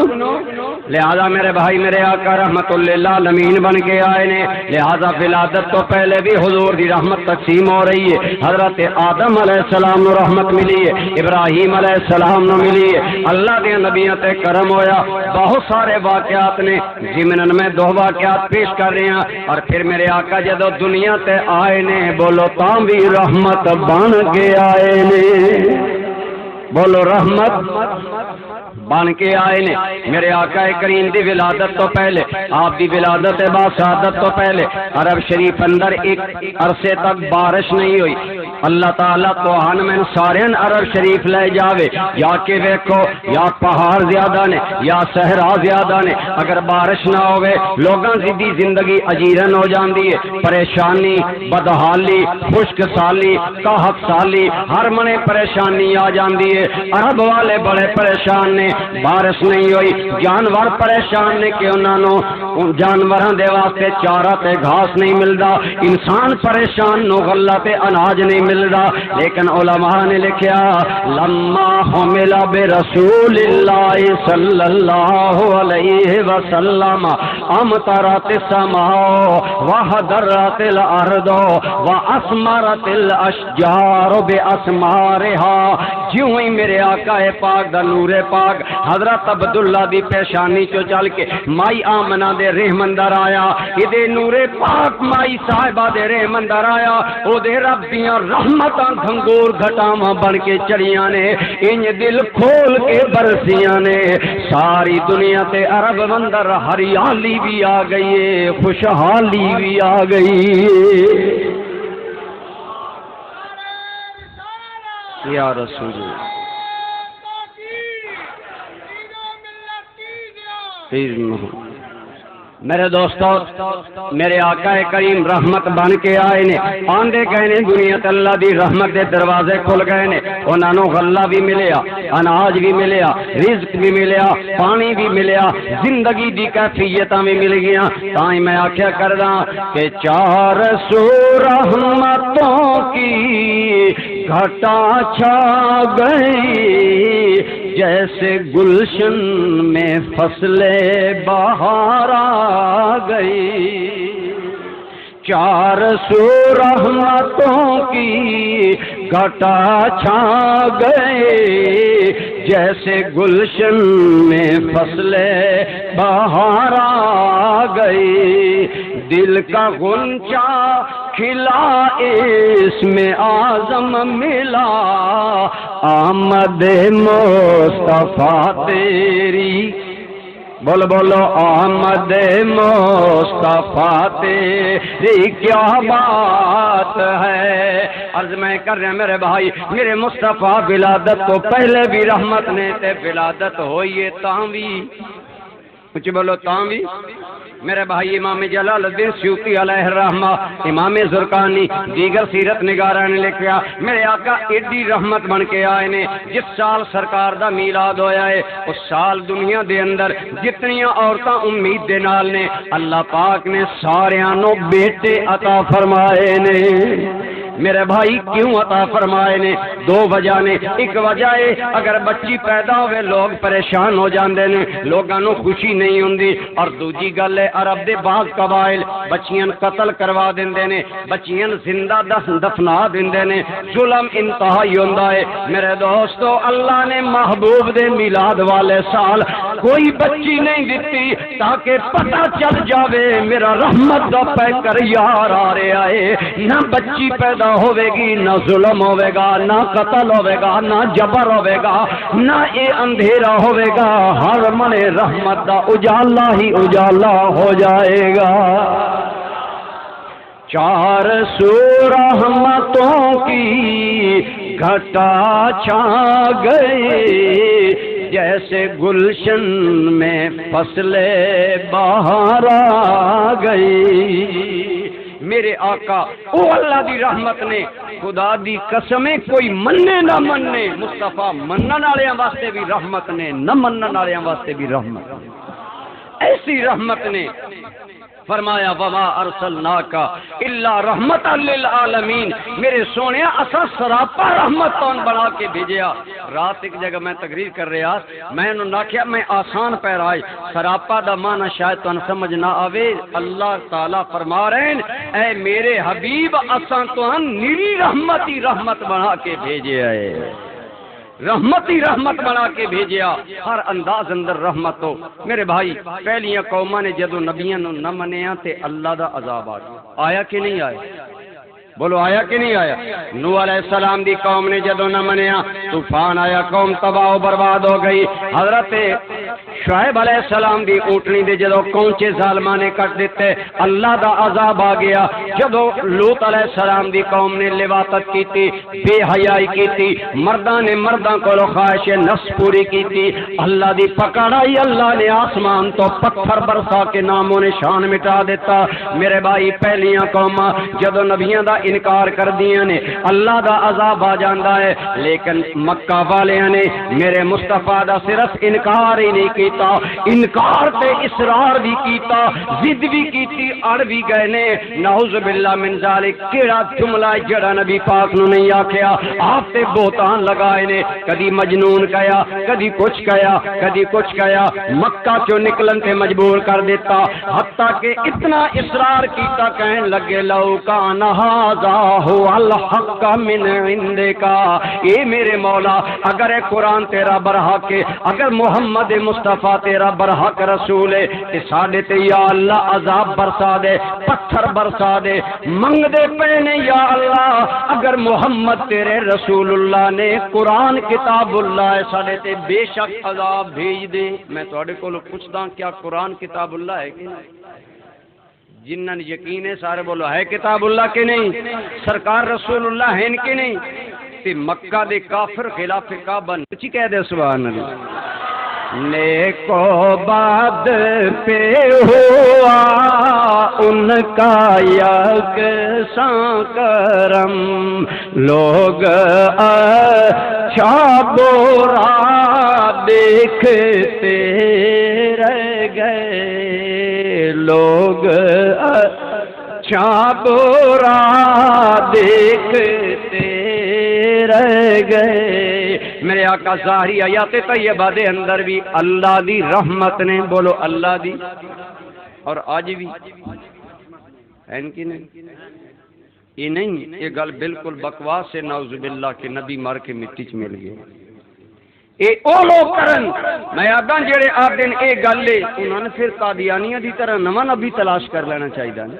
لہذا میرے بھائی میرے آقا رحمت للعالمین بن کے آئے نے، لہذا ولادت تو پہلے بھی حضور دی رحمت تقسیم ہو رہی ہے۔ حضرت آدم علیہ السلام نو رحمت ملی ہے، ابراہیم علیہ السلام نو ملی ہے، اللہ دے نبیوں تے کرم ہویا۔ بہت سارے واقعات نے جمنن میں دو واقعات پیش کر رہے ہیں، اور پھر میرے آقا جدو دنیا تے آئے نے بولو تاں بھی رحمت بن کے آئے نے، بولو رحمت بن کے آئے نے۔ میرے آقا کریم دی ولادت تو پہلے، آپ دی ولادت با سعادت تو پہلے عرب شریف اندر ایک عرصے تک بارش نہیں ہوئی۔ اللہ تعالیٰ تو میں سارے عرب شریف لے جاوے، یا کہ ویکھو یا پہاڑ زیادہ نے یا صحرا زیادہ نے، اگر بارش نہ ہوئے لوگاں دی زندگی اجیرن ہو جاندی ہے، پریشانی، بدحالی، خشک سالی، قحط سالی، ہر منے پریشانی آ جاندی ہے۔ عرب والے بڑے پریشان نے، بارش نہیں ہوئی، جانور پریشان نے کہ انہوں جانوراں دے واسطے چارہ تے گھاس نہیں ملدا، انسان پریشان نو غلہ تے اناج نہیں ملدا۔ لیکن علماء نے لکھیا لما حمل برسول اللہ صلی اللہ علیہ وسلم امطرت السماء وحضرت الارض واسمرت الاشجار باسمارها، جیوں ہی میرے آقا پاک دا نور پاک حضرت عبداللہ دی پیشانی چو چل کے مائی آمنہ دے رحم اندر آیا، ادے نور پاک مائی صاحبہ دے رحم اندر آیا، او دے رب دیاں رحمتاں گھنگور گھٹاواں بن کے چڑیاں نے، انج دل کھول کے برسیاں نے، ساری دنیا تے عرب اندر ہریالی بھی آ گئی ہے، خوشحالی بھی آ گئی ہے۔ یا رسول اللہ میرے دوستو، میرے آقا کریم رحمت بن کے آئے نے، آندے گئے نے دنیا تے اللہ دی رحمت دے دروازے کھل گئے نے، انہاں نوں غلہ بھی ملیا، اناج بھی ملیا، رزق بھی ملیا، پانی بھی ملیا، زندگی دی کیفیتاں بھی مل گیاں۔ تاں میں آکھیا کردا کہ 400 رحمتوں کی گھٹا چھا گئی، جیسے گلشن میں فصل بہار آ گئی، 400 رحمتوں کی گھٹا چھا گئے، جیسے گلشن میں فصل بہار آ گئی، دل کا غنچہ کھلا اس میں اعظم ملا، آمد مصطفیٰ تیری، بولو بولو آمد مصطفیٰ تیری کیا بات ہے۔ عرض میں کر رہے ہیں میرے بھائی میرے مصطفیٰ ولادت تو پہلے بھی رحمت نے تے ولادت ہوئی تاں بھی، کچھ بولو تاں بھی۔ میرے بھائی امام جلال الدین سیوطی علیہ الرحمہ، امام زرقانی، دیگر سیرت نگاراں نے لکھیا میرے آقا ایڈی رحمت بن کے آئے نے، جس سال سرکار دا میلاد ہویا ہے اس سال دنیا دے اندر جتنی عورتاں امید دے نال نے اللہ پاک نے ساریاں نو بیٹے عطا فرمائے نے۔ میرے بھائی کیوں عطا فرمائے نے؟ دو وجہ نے، ایک وجہ ہے اگر بچی پیدا ہوئے لوگ پریشان ہو جاندے نے، لوگاں نو خوشی نہیں ہوندی، اور دوجی گل ہے عرب دے بعض قبائل بچیاں قتل کروا دیندے نے، بچیاں زندہ دفنا دیندے نے، ظلم انتہائی ہوندا ہے۔ میرے دوستو اللہ نے محبوب دے میلاد والے سال کوئی بچی نہیں دتی تاکہ پتہ چل جاوے میرا رحمت دا پیکر یار آ رہا ہے، نہ بچی پیدا ہوے گی، نہ ظلم ہوے گا، نہ قتل ہوے گا، نہ جبر ہوے گا، نہ اے اندھیرا ہوے گا، ہر من رحمت دا اجالا ہی اجالا ہو جائے گا۔ 400 رحمتوں کی گھٹا چھا گئے، جیسے گلشن میں فصل بہار آ گئی۔ میرے آقا او اللہ دی رحمت نے، خدا دی قسمیں کوئی مننے نہ مننے، مصطفیٰ منن والےاں واسطے بھی رحمت نے، نہ منن والےاں واسطے بھی رحمت۔ ایسی رحمت نے فرمایا وما ارسلناک الا رحمت للعالمین، میرے سونے اسا سراپا رحمت تون بنا کے بھیجیا۔ رات ایک جگہ میں تقریر کر رہا، میں نے آخیا میں آسان پیرائے سراپا دا معنی شاید تون سمجھ نہ آوے۔ اللہ تعالی فرما رہے ہیں اے میرے حبیب اساں تون نیری رحمت ہی رحمت بنا کے بھیجے ہے، رحمت ہی رحمت بنا کے بھیجیا، ہر انداز اندر رحمت ہو۔ میرے بھائی پہلیاں قوماں نے جدو نبیاں نو نہ منیا تے اللہ دا عذاب آیا کہ نہیں آیا؟ بولو آیا کہ نہیں آیا؟ نوح علیہ السلام دی قوم نے جدو نہ منیا طوفان آیا، قوم تباہ و برباد ہو گئی۔ حضرت شعیب علیہ السلام دی اونٹنی دے جدو کونچے ظالماں نے کٹ دیتے اللہ دا عذاب آ گیا۔ جدو لوط علیہ السلام دی قوم نے لواطت کیتی، بے حیائی کیتی، مرداں نے مرداں کو خواہش نفس پوری کیتی، اللہ دی پکڑ آئی، اللہ نے آسمان تو پتھر برسا کے نام و نشان مٹا دیتا۔ میرے بھائی پہلیاں قوماں جدو نبیاں دا انکار کر دیا نے اللہ دا عذاب آ جاندا ہے، لیکن مکہ والیاں نے میرے مصطفیٰ دا صرف انکار ہی نہیں کیتا، انکار تے اصرار بھی کیتا، ضد بھی کیتی، اڑ بھی گئے نے۔ نعوذ باللہ من ذالک، کیڑا جملہ جڑا نبی پاک نو نہیں آکھیا، آپ تے بہتان لگائے نے، کدی مجنون کہیا، کدی کچھ کہیا، کدی کچھ کہیا، مکہ چوں نکلن تے مجبور کر دیتا، حتیٰ کہ اتنا اصرار کیتا کہنے لگے لو کان ھذا ھو الحق من عندک، اے میرے مولا اگر اے قرآن تیرا برحق ہے، اگر محمد مصطفیٰ تیرا برحق رسول ہے تے ساڈے تے یا اللہ عذاب برسا دے، پتھر برسا دے، منگ دے پینے یا اللہ اگر محمد تیرے رسول اللہ نے قرآن کتاب اللہ ہے ساڈے تے بے شک عذاب بھیج دے۔ میں تواڈے کولوں پوچھدا کیا قرآن کتاب اللہ ہے کہ نہیں؟ جنہاں نے یقین ہے سارے بولو ہے کتاب اللہ کے نہیں؟ سرکار رسول اللہ ہیں کہ نہیں؟ تے مکہ دے کافر خلاف کعبہ چی کہہ دے سبحان اللہ۔ نیک و بد پہ ہوا ان کا یکساں کرم، لوگ اچھا برا دیکھتے رہ گئے، لوگ اچھا برا دیکھتے رہ گئے۔ میرے آقا ظاہری آیات طیبہ دے اندر بھی اللہ دی رحمت نے، بولو اللہ دی، اور آج بھی ہے کہ نہیں؟ یہ نہیں، یہ گل بالکل بکواس ہے نعوذ باللہ کہ نبی مر کے مٹی چ مل گئے۔ اے او لوگ کرن میں آگاں جڑے آپ دن اے گل ہے انہوں نے پھر قادیانیہ دی طرح نواں نبی تلاش کر لینا چاہیے نا،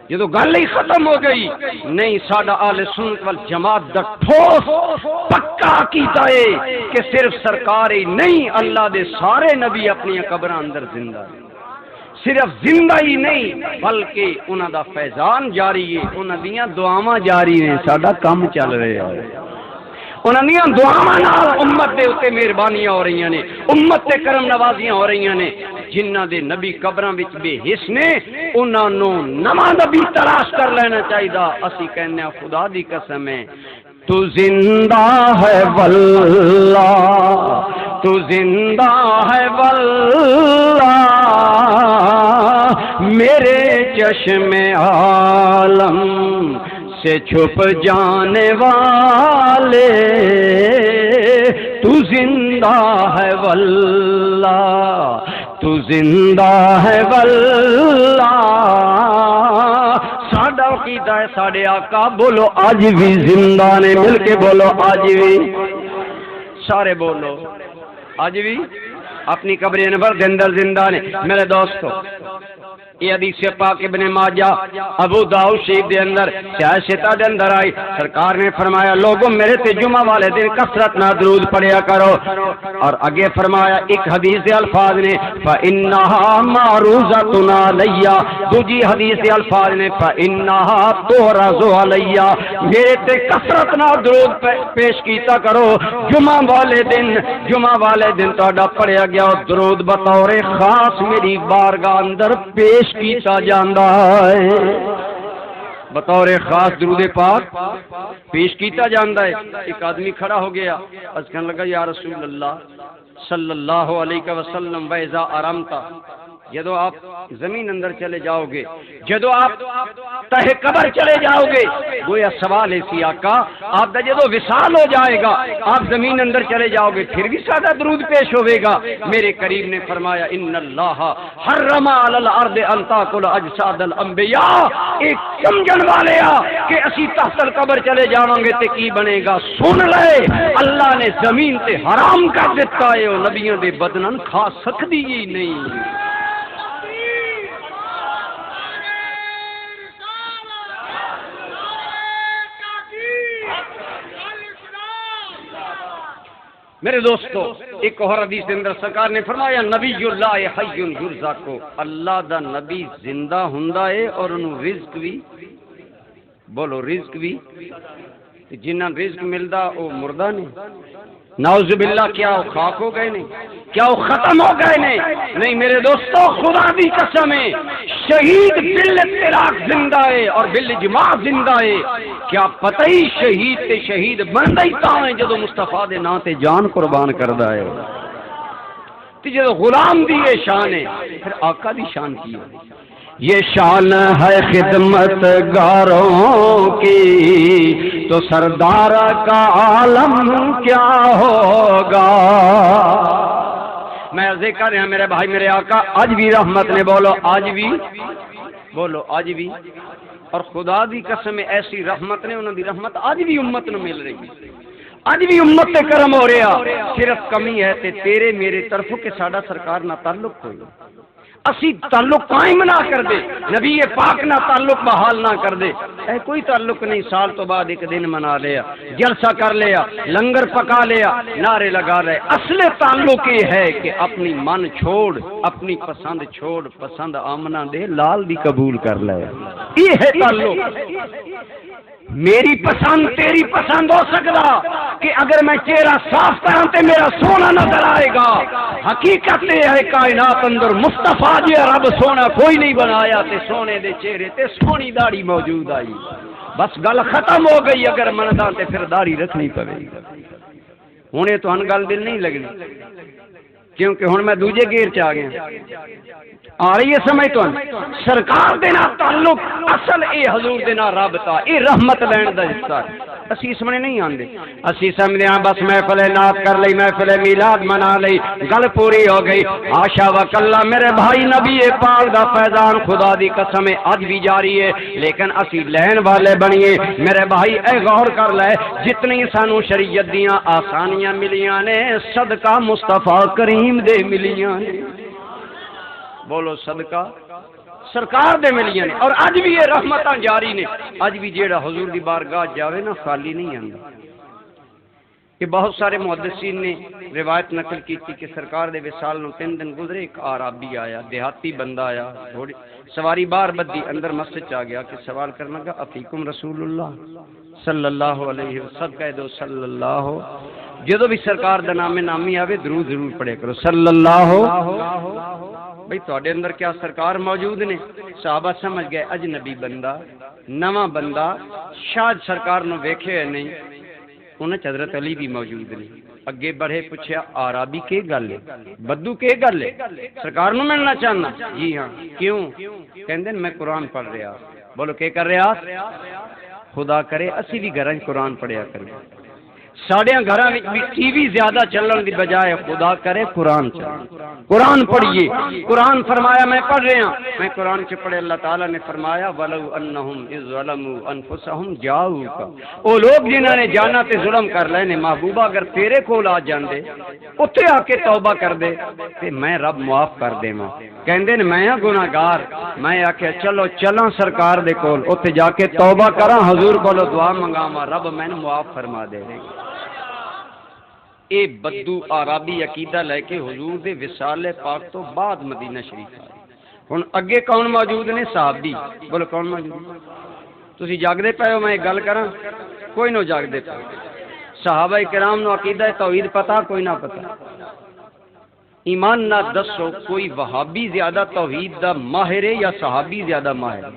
جدو گل ہی ختم ہو گئی۔ نہیں، ساڈا اہل سنت والجماعت دا ٹھوس پکا عقیدہ ہے کہ صرف سرکار ہی نہیں، اللہ دے سارے نبی اپنی قبراں اندر زندہ ہیں، صرف زندہ ہی نہیں بلکہ انہاں دا فیضان جاری ہے، انہاں دیاں دعاواں جاری ہیں، ساڈا کام چل رہا ہے، انہاں دیاں دعاواں نال امت دے اوتے مہربانیاں ہو رہی نے، امت تے کرم نوازیاں ہو رہی نے۔ جنہاں دے نبی قبراں وچ بے حس نے انہاں نو نواں نبی تلاش کر لینا چاہیے۔ اسی کہنے ہیں خدا دی قسم ہے تو زندہ ہے واللہ، تو زندہ ہے واللہ، میرے چشم عالم سے چھپ جانے والے، تو زندہ ہے واللہ، تو زندہ ہے واللہ۔ ساڈا عقیدہ ہے ساڈے آقا بولو آج بھی زندہ نے، مل کے بولو آج بھی، سارے بولو آج بھی اپنی قبر انور دے اندر زندہ نے۔ میرے دوستو یہ حدیث پاک ابن ماجہ ابو داؤد شریف دے اندر سیاستہ دے اندر آئی، سرکار نے فرمایا لوگوں میرے تے جمعہ والے دن کثرت نہ درود پڑھیا کرو، اور آگے فرمایا ایک حدیث دے الفاظ نے فَإِنَّهَا مَعْرُوضَةٌ عَلَيَّ، دوسری حدیث دے الفاظ نے فَإِنَّهَا تُعْرَضُ عَلَيَّ، میرے تے کثرت نہ درود پیش کیتا کرو، جمعہ والے دن تہاڈا پڑھیا گیا درود بطور خاص میری بارگاہ اندر پیش کیتا جاندا ہے، بطور خاص درود پاک پیش کیتا جاندا ہے۔ ایک آدمی کھڑا ہو گیا، عرض کرنے لگا یا رسول اللہ صلی اللہ علیہ وسلم وَإِذَا أَرَمْتَ، جدو آپ زمین اندر چلے جاؤ گے، جدو آپ تہ قبر چلے جاؤ گے، گویا سوال ہے سی آقا آپ دا جدو وصال ہو جائے گا، آپ زمین اندر چلے جاؤ گے، پھر بھی سادہ درود پیش ہوئے گا۔ میرے قریب نے فرمایا ان اللہ حرم علی الارض ان تاکل اجساد الانبیاء، ایک سمجھن والے کہ اسی تحت القبر چلے جاواں گے تے کی بنے گا، سن لے اللہ نے زمین تے حرام کر دیتا ہے او نبیوں دے بدنن کھا سکدی ہی نہیں۔ میرے دوستو ایک اور حدیث کے اندر سرکار نے فرمایا نبی اللہ حی یرزق، اللہ دا نبی زندہ ہوندا ہے اور انہوں رزق بھی، بولو رزق بھی، جنہاں رزق ملدا او مردہ نے، نعوذ باللہ کیا وہ خاک ہو گئے نہیں، کیا وہ ختم ہو گئے نہیں میرے دوستو خدا دی قسم ہے شہید بالاتفاق زندہ ہے اور بالاجماع زندہ ہے۔ کیا پتہ ہی شہید تے شہید بندا ہی تاں ہے جدو مصطفیٰ دے نام تے جان قربان کردا ہے، تے جدو غلام دی یہ شان ہے پھر آقا دی شان کی ہے؟ یہ شان ہے خدمت گاروں کی تو سردار کا عالم کیا ہوگا۔ میں عرض کر رہا میرے بھائی میرے آقا آج بھی رحمت نے، بولو آج بھی، بولو آج بھی، اور خدا دی قسم ایسی رحمت نے، انہوں دی رحمت آج بھی امت نو مل رہی ہے، آج بھی امت تے کرم ہو رہا، صرف کمی ہے تے تیرے میرے طرفوں کہ ساڈا سرکار نہ تعلق ہوئی، اسی تعلق قائم نہ کر دے، نبی پاک نہ تعلق بحال نہ کر دے، اے کوئی تعلق نہیں، سال تو بعد ایک دن منا لیا، جلسہ کر لیا، لنگر پکا لیا، نعرے لگا رہے، اصل تعلق یہ ہے کہ اپنی من چھوڑ، اپنی پسند چھوڑ، پسند آمنہ دے لال دی قبول کر لے، یہ ہے تعلق۔ میری پسند تیری پسند ہو سکتا کہ اگر میں چہرہ صاف کروں تے میرا سونا نظر آئے گا، حقیقت یہ ہے کائنات اندر مصطفیٰ جی رب سونا کوئی نہیں بنایا تے سونے دے چہرے تے سونی داڑھی موجود آئی، بس گل ختم ہو گئی، اگر مندا تے پھر داڑھی رکھنی پوے گی۔ ہن یہ تہن گل دل نہیں لگنی کیونکہ ہن میں دوجے گیر چ آ گیا، آ رہی ہے سمجھ تو سرکار دے نال تعلق اصل اے حضور دے نال رابطہ، اے رحمت لین دا حصہ ہے۔ اسی اس میں نہیں آندے، اسی سمجھدے ہاں بس محفل نعت کر لئی، محفل میلاد منا لئی، گل پوری ہو گئی، حاشا وکلا میرے بھائی نبی پاک دا فیضان خدا دی قسم اج بھی جاری ہے، لیکن اسی لین والے بنیے۔ میرے بھائی اے غور کر لے جتنی سانو شریعت دیاں آسانیاں ملیاں نے صدقہ مصطفیٰ کریم دے ملیاں نے، بولو صدقہ سرکار دے ملیاں نے، اور اج بھی یہ رحمتاں جاری نے، اج بھی جیڑا حضور دی بارگاہ جاوے نا خالی نہیں آندا۔ کہ بہت سارے محدثین نے روایت نقل کی تھی کہ سرکار دے وصال نو 3 دن گزرے، ایک عربی آیا، دیہاتی بندہ آیا، تھوڑی سواری بار بدی اندر مسجد آ گیا کہ سوال کرنا گا افیکم رسول اللہ صلی اللہ علیہ وسلم، کہہ دو صلی اللہ، جدو بھی سرکار دا نام نامی آوے درود ضرور پڑھے کرو صلی اللہ۔ بھئی تواڈے اندر کیا سرکار موجود نے؟ صحابہ سمجھ گئے اجنبی بندہ، نواں بندہ، شاید سرکار نو ویکھے نہیں، انہیں حضرت علی بھی موجود نہیں، اگے بڑھے پوچھا عربی کے گل ہے، بدو کے گل ہے، سرکار نو ملنا چاہنا؟ جی ہاں، کیوں؟ کہندے میں قرآن پڑھ رہا، بولو کے کر رہا؟ خدا کرے اسی بھی گھراں قرآن پڑھیا کریں، ساڑھے گھراں بھی ٹی وی زیادہ چلن دی بجائے خدا کرے قرآن چلن، قرآن پڑھیے۔ قرآن فرمایا میں پڑھ رہا، میں قرآن سے پڑھے، اللہ تعالیٰ نے فرمایا وَلَوْ أَنَّهُمْ إِذْ ظَلَمُوا أَنفُسَهُمْ جَاءُوكَ، او لوگ جنہاں نے جانا تے ظلم کر لے نے، محبوبہ اگر تیرے کول آ جاندے اتھے آ کے توبہ کر دے تے میں رب معاف کر دیواں، کہندے نے میں گناہگار، میں آکھیا چلو چلاں سرکار دے کول، اتھے جا کے توبہ کراں، حضور کولوں دعا منگاواں، رب مینوں معاف فرما دے۔ اے بدو عربی عقیدہ لے کے حضور دے وصال پاک تو بعد مدینہ شریف آئے۔ ہن اگے کون موجود نے؟ صحابی، بولو کون موجود؟ تسی جاگدے پئے ہو میں ایک گل کراں؟ کوئی نہ جاگدے پئے۔ صحابہ کرام نو عقیدہ توحید پتہ کوئی نہ پتہ؟ ایمان نہ دسو کوئی وہابی زیادہ توحید دا ماہر ہے یا صحابی زیادہ ماہر ہے؟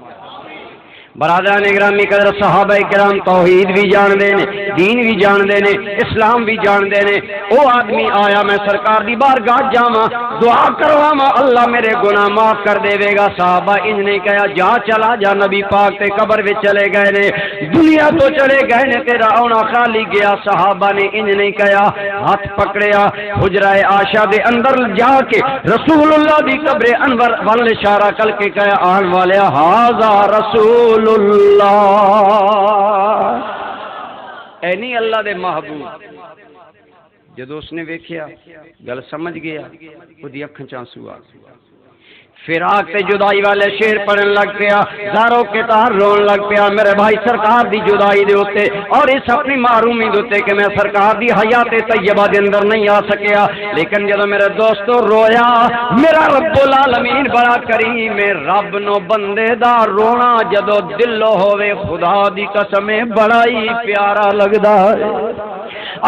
برادران گرامی قدر صحابہ کرام توحید بھی جان دے نے، دین بھی جان دے نے، اسلام بھی جان دے نے۔ او آدمی آیا میں سرکار دی بارگاہ جاواں دعا کرواواں اللہ میرے گناہ معاف کر دے گا۔ صحابہ انج نے کہا جا چلا جا، نبی پاک تے قبر وچ چلے گئے نے، دنیا تو چلے گئے نے، تیرا آنا خالی گیا۔ صحابہ نے انج نے کہا ہاتھ پکڑیا حجرہ عائشہ دے اندر جا کے رسول اللہ دی قبر انور وال اشارہ کر کے کہا آن والے ھذا رسول اللہ، اے نہیں اللہ دے محبوب۔ جدو اس نے ویکھیا گل سمجھ گیا، اودی اکھاں چ آنسو آ گئے۔ فراق تے جدائی والے شعر پڑھن لگ پیا، زارو کے تار رون لگ پیا میرے بھائی سرکار دی جدائی دے اوتے، اور اس اپنی محرومی دے اوتے کہ میں سرکار دی حیات طیبہ دے اندر نہیں آ سکیا۔ لیکن جدو میرے دوستو رویا، میرا رب العالمین بڑا کریم ہے، رب نو بندے دا رونا جدو دلو ہوئے خدا دی قسم بڑا ہی پیارا لگدا ہے۔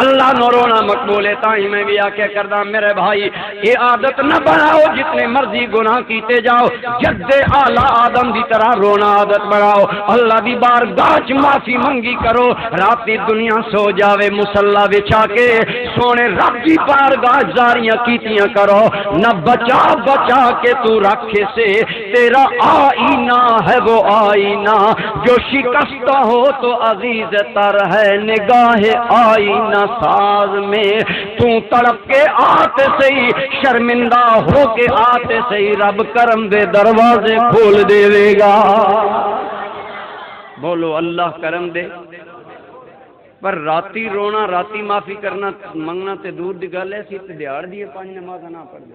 اللہ نو رونا مقبول ہے، تاں ہی میں بھی آکے کردا میرے بھائی یہ عادت نہ بناؤ جتنے مرضی گناہ کیتے جاؤ، جد اعلی آدم دی طرح رونا عادت بناؤ، اللہ دی بارگاہ وچ معافی منگی کرو۔ رات دی دنیا سو جاوے مصلا بچھا کے سونے رب دی بارگاہ زاریاں کیتیاں کرو، نہ بچا بچا کے تو رکھے سے تیرا آئینہ ہے وہ آئینہ جو شکستہ ہو تو عزیز تر ہے نگاہ آئینہ ساز میں، تو تڑپ کے آتے سے ہی شرمندہ ہو کے آتے سے ہی رب کرم دے دروازے کھول دے گا۔ بولو اللہ کرم دے۔ پر راتی رونا، راتی معافی کرنا منگنا تے دور دی گل ہے، سی تے دیہڑ دی 5 نمازاں نہ پڑھ دے۔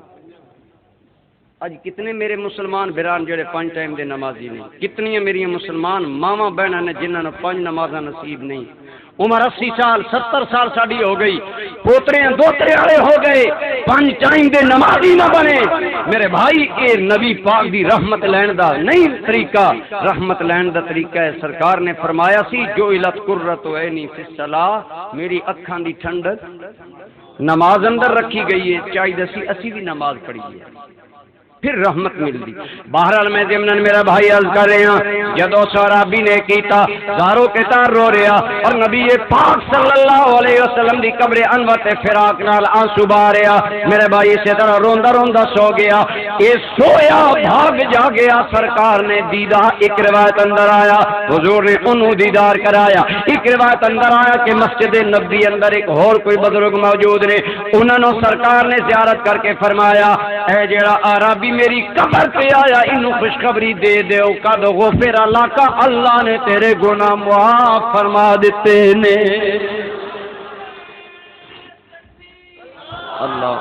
اج کتنے میرے مسلمان بھران جڑے 5 ٹائم دے نمازی نہیں، کتنی میری مسلمان ماواں بہناں نے جنہاں نوں 5 نمازاں نصیب نہیں۔ عمر 80 سال 70 سال ساڈی ہو گئی، پوترے دوترے والے ہو گئے، 5 ٹائم دے نمازی نہ بنے۔ میرے بھائی اے نبی پاک دی رحمت لین دا نہیں طریقہ، رحمت لین دا طریقہ ہے۔ سرکار نے فرمایا سی جو الت قرۃ عینی فی الصلاۃ، میری اکھاں دی ٹھنڈک نماز اندر رکھی گئی ہے، چاہیے اسی بھی نماز پڑھیے پھر رحمت ملتی۔ بہرحال میں ضمن میرا بھائی عرض کر رہے ہیں جدو صحابی نے کیتا زارو کے تار رو رہا اور نبی پاک صلی اللہ علیہ وسلم دی قبر انور تے فراق نال آنسو بہا رہا، میرے بھائی اسی طرح روندا روندا سو گیا۔ یہ سویا بھاگ جا گیا، سرکار نے دیدار، ایک روایت اندر آیا حضور نے انہوں دیدار کرایا، ایک روایت اندر آیا کہ مسجد نبوی اندر ایک اور کوئی بزرگ موجود نے، انہوں نے سرکار نے زیارت کر کے فرمایا اے جڑا عربی میری قبر پہ آیا انہوں خوشخبری دے دیو قد غفر لک، اللہ نے تیرے گناہ معاف فرما دیتے نے۔ اللہ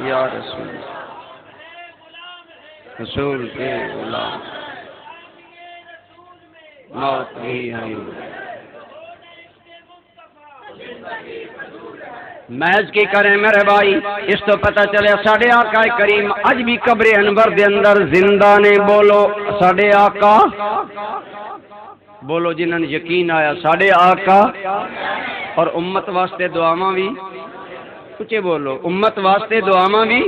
یا رسول رسول کے غلام موت ہی ہے محض کی کریں میرے بھائی، اس تو پتہ چلے ساڑھے آقا کریم اج بھی قبر انور دے اندر زندہ نے۔ بولو ساڑھے آقا، بولو جنہاں نے یقین آیا ساڑھے آقا، اور امت واسطے دعاواں بھی کچھ بولو، امت واسطے دعاواں بھی،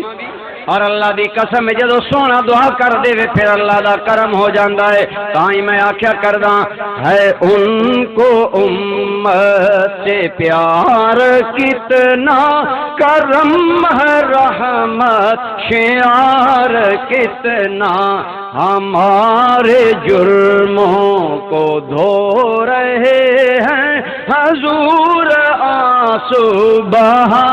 اور اللہ دی قسم جدو سونا دعا کر دے وے پھر اللہ دا کرم ہو جاندہ ہے۔ تاں میں آکھیا کرداں ہے ان کو امت سے پیار کتنا، کرم ہے رحمت شعار کتنا، ہمارے جرموں کو دھو رہے ہیں حضور آنسو بہا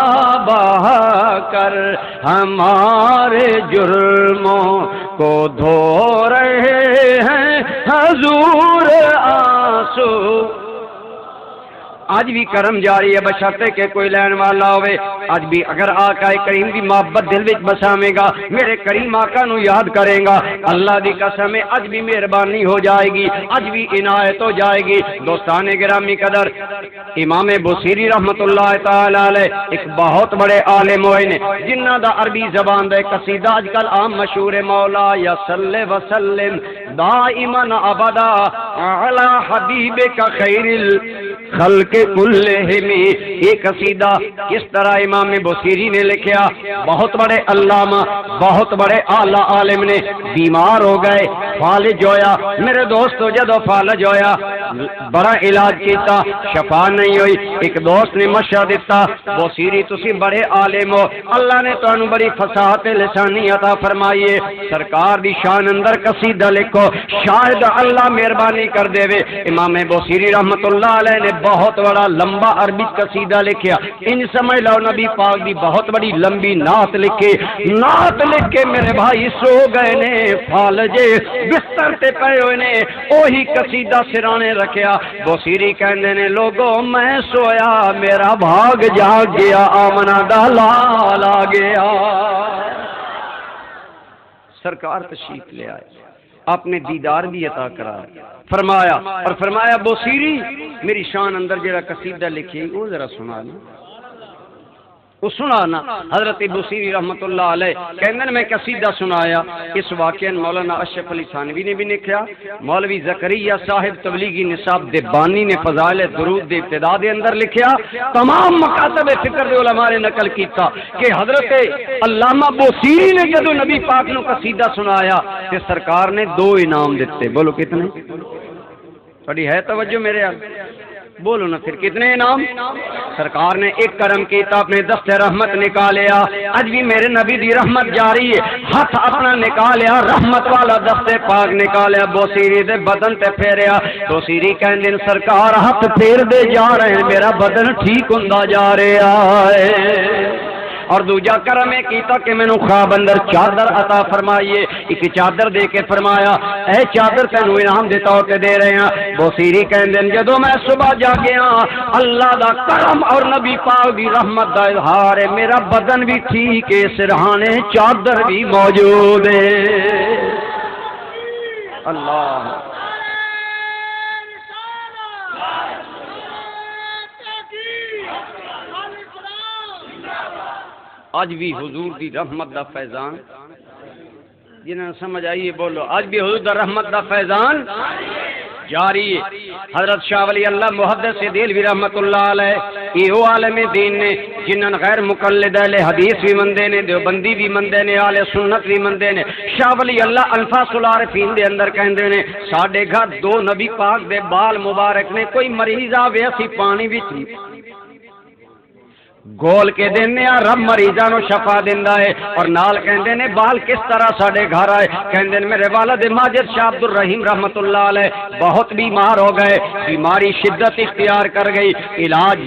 بہا کر، ہمارے جرموں کو دھو رہے ہیں حضور آنسو۔ آج بھی کرم جاری ہے بشرطے کہ کوئی لین والا ہوئے۔ آج بھی اگر آقا کریم دی محبت دل وچ بساوے گا، میرے کریم آقا نو یاد کرے گا، اللہ دی قسم ہے اج بھی مہربانی ہو جائے گی، اج بھی عنایت ہو جائے گی۔ دوستان گرامی قدر، امام بصیری رحمت اللہ تعالی علیہ ایک بہت بڑے عالم ہوئے نے، جنہ دا عربی زبان دا قصیدہ اج کل عام مشہور ہے، مولا یا صلی وسلم دائما ابدا علی حبیبک خیر خلق کلہم. یہ قصیدہ کس طرح امام بصیری نے لکھا؟ بہت بڑے علامہ، بہت بڑے اعلیٰ عالم نے بیمار ہو گئے، فالج ہویا. میرے دوستو جدو فالج ہویا بڑا علاج کیتا، شفا نہیں ہوئی. ایک دوست نے مشورہ دیتا، بصیری تسی بڑے عالم ہو، اللہ نے تانوں بڑی فصاحت لسانی عطا فرمائی ہے، سرکار دی شان اندر قصیدہ لکھو، شاید اللہ مہربانی کر دے وے. امام بصیری رحمت اللہ علیہ نے بہت بڑا لمبا عربی قصیدہ لکھیا. ان سمجھ لو نبی پاک دی بہت بڑی لمبی نعت لکھی. نعت لکھ کے میرے بھائی سو گئے نے، فالجے بستر تے پے ہوئے نے، وہی قصیدہ سرانے رکھیا. بصیری کہندے نے لوگوں میں سویا میرا بھاگ جاگ گیا، آمنہ دا لال آ گیا. سرکار تشریف لے آئے، آپ نے دیدار بھی عطا کرا فرمایا، اور فرمایا بصیری میری شان اندر جڑا قصیدہ لکھی وہ ذرا سنا نا. وہ سنانا. حضرت بصیری رحمت اللہ علیہ کہندے میں قصیدہ سنایا. اس واقعہ مولانا اشرف علی تھانوی نے بھی لکھا، مولوی زکریا صاحب تبلیغی نصاب دیبانی نے فضائل درود دے ابتدا دے اندر لکھیا. تمام مکاتب فکر دے علماء نے نقل کیتا کہ حضرت علامہ بصیری نے جدو نبی پاک نو قصیدہ سنایا تے سرکار نے 2 انعام دیتے. بولو کتنے؟ تھوڑی ہے توجہ میرے حال؟ بولو نا پھر کتنے انعام؟ سرکار نے ایک کرم کیتا، اپنے دست رحمت نکالیا. اج بھی میرے نبی دی رحمت جاری ہے. ہاتھ اپنا نکالیا، رحمت والا دست پاک نکالیا، بصیری دے بدن تے پھیریا. بصیری کہندے سرکار ہاتھ پھیر دے جا رہے ہیں، میرا بدن ٹھیک ہوندا جا رہا ہے. اور دوجا کرم ہے کیتا کہ میں نے خواب اندر چادر عطا فرمائیے. ایک چادر دے کے فرمایا اے چادر تینو انعام دیتا ہو کے دے رہے ہیں. بصیری کہندے جدو میں صبح جاگیا اللہ دا کرم اور نبی پاک دی رحمت دا اظہار ہے، میرا بدن بھی ٹھیک ہے، سرہانے چادر بھی موجود ہے. اللہ آج بھی حضور دی رحمت دا فیضان جنہیں سمجھ آئیے بولو، آج بھی حضور دا رحمت دا فیضان جاری ہے. حضرت شاہ ولی اللہ محدث دہلوی رحمت اللہ علیہ یہ عالم دین نے جنہاں غیر مقلد اہل حدیث بھی مندے نے، دیوبندی بھی مندے نے، اہل سنت بھی مندے نے. شاہ ولی اللہ انفاس العارفین دے اندر کہندے نے ساڈے گھر 2 نبی پاک دے بال مبارک نے، کوئی مریض آوے اسی پانی وچ گول کے دینے رب مریضاں نو شفا دیندا ہے. اور نال کہندے نے بال کس طرح ساڈے گھر آئے؟ کہندے نے میرے والد ماجد شاہ عبد الرحیم رحمت اللہ علیہ بہت بیمار ہو گئے، بیماری شدت اختیار کر گئی، علاج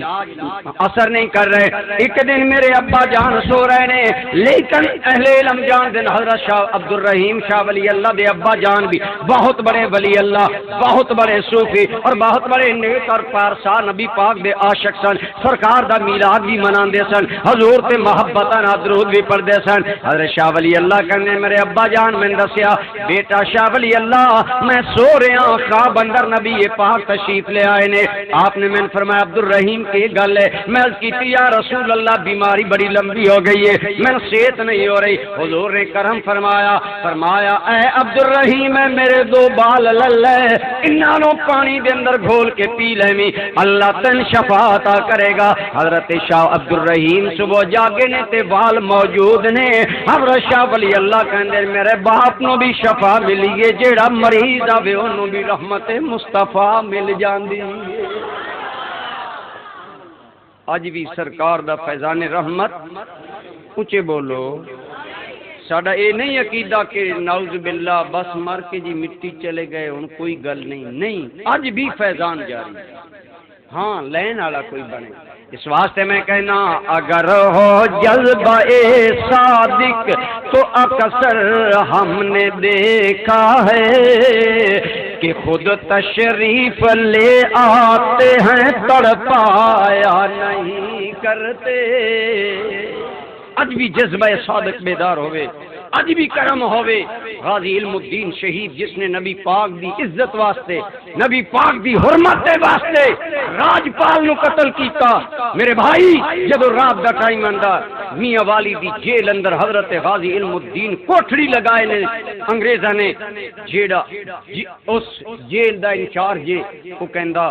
اثر نہیں کر رہے. ایک دن میرے ابا جان سو رہے نے، لیکن اہل علم جان دن حضرت شاہ عبد الرحیم شاہ ولی اللہ دے ابا جان بھی بہت بڑے ولی اللہ، بہت بڑے صوفی اور بہت بڑے نیک اور پارسا نبی پاک دے عاشق سن. سرکار دا میلاد بھی مناندے سن، حضور تے محبت درود بھی پڑھدے سن. حضرت شاہ ولی اللہ کہنے میرے ابا جان میں دسیا بیٹا شاہ ولی اللہ میں سو رہا ہوں، خواب اندر نبی پاک تشریف لے آئے نے. آپ نے میں فرمایا عبد الرحیم کی گل ہے؟ میں عرض کی یا رسول اللہ بیماری بڑی لمبی ہو گئی ہے، میں صحت نہیں ہو رہی. حضور نے کرم فرمایا اے عبد الرحیم میرے 2 بال للے انہاں نو پانی دے اندر گھول کے پی لیویں، اللہ تن شفا عطا کرے گا. حضرت شاہ عبد الرحیم صبح جاگے نے تے وال موجود نے. حضرت شاہ ولی اللہ کہندے میرے باپ نو بھی شفا ملی ہے، جیڑا مریض آوے اونوں بھی رحمت مصطفیٰ مل جاندی ہے. اج بھی سرکار دا فیضان رحمت اونچے بولو. ساڈا یہ نہیں عقیدہ کہ نعوذ باللہ بس مر کے جی مٹی چلے گئے ہن کوئی گل نہیں. اج بھی فیضان جاری، ہاں لین والا کوئی بنے. اس واسطے میں کہنا اگر ہو جذبہ صادق تو اکثر ہم نے دیکھا ہے کہ خود تشریف لے آتے ہیں تڑپایا نہیں کرتے. اج بھی جذبہ صادق بیدار ہوئے اج بھی کرم ہوئے غازی علم الدین شہید جس نے نبی پاک دی عزت واسطے نبی پاک دی حرمت دے واسطے راجپال نو قتل کیتا. میرے بھائی جدو رات دا ٹائم آندا میاں والی دی جیل اندر حضرت غازی علم الدین کوٹھڑی لگائے نے انگریزاں نے جیڑا اس جیل دا انچارج وہ کہندا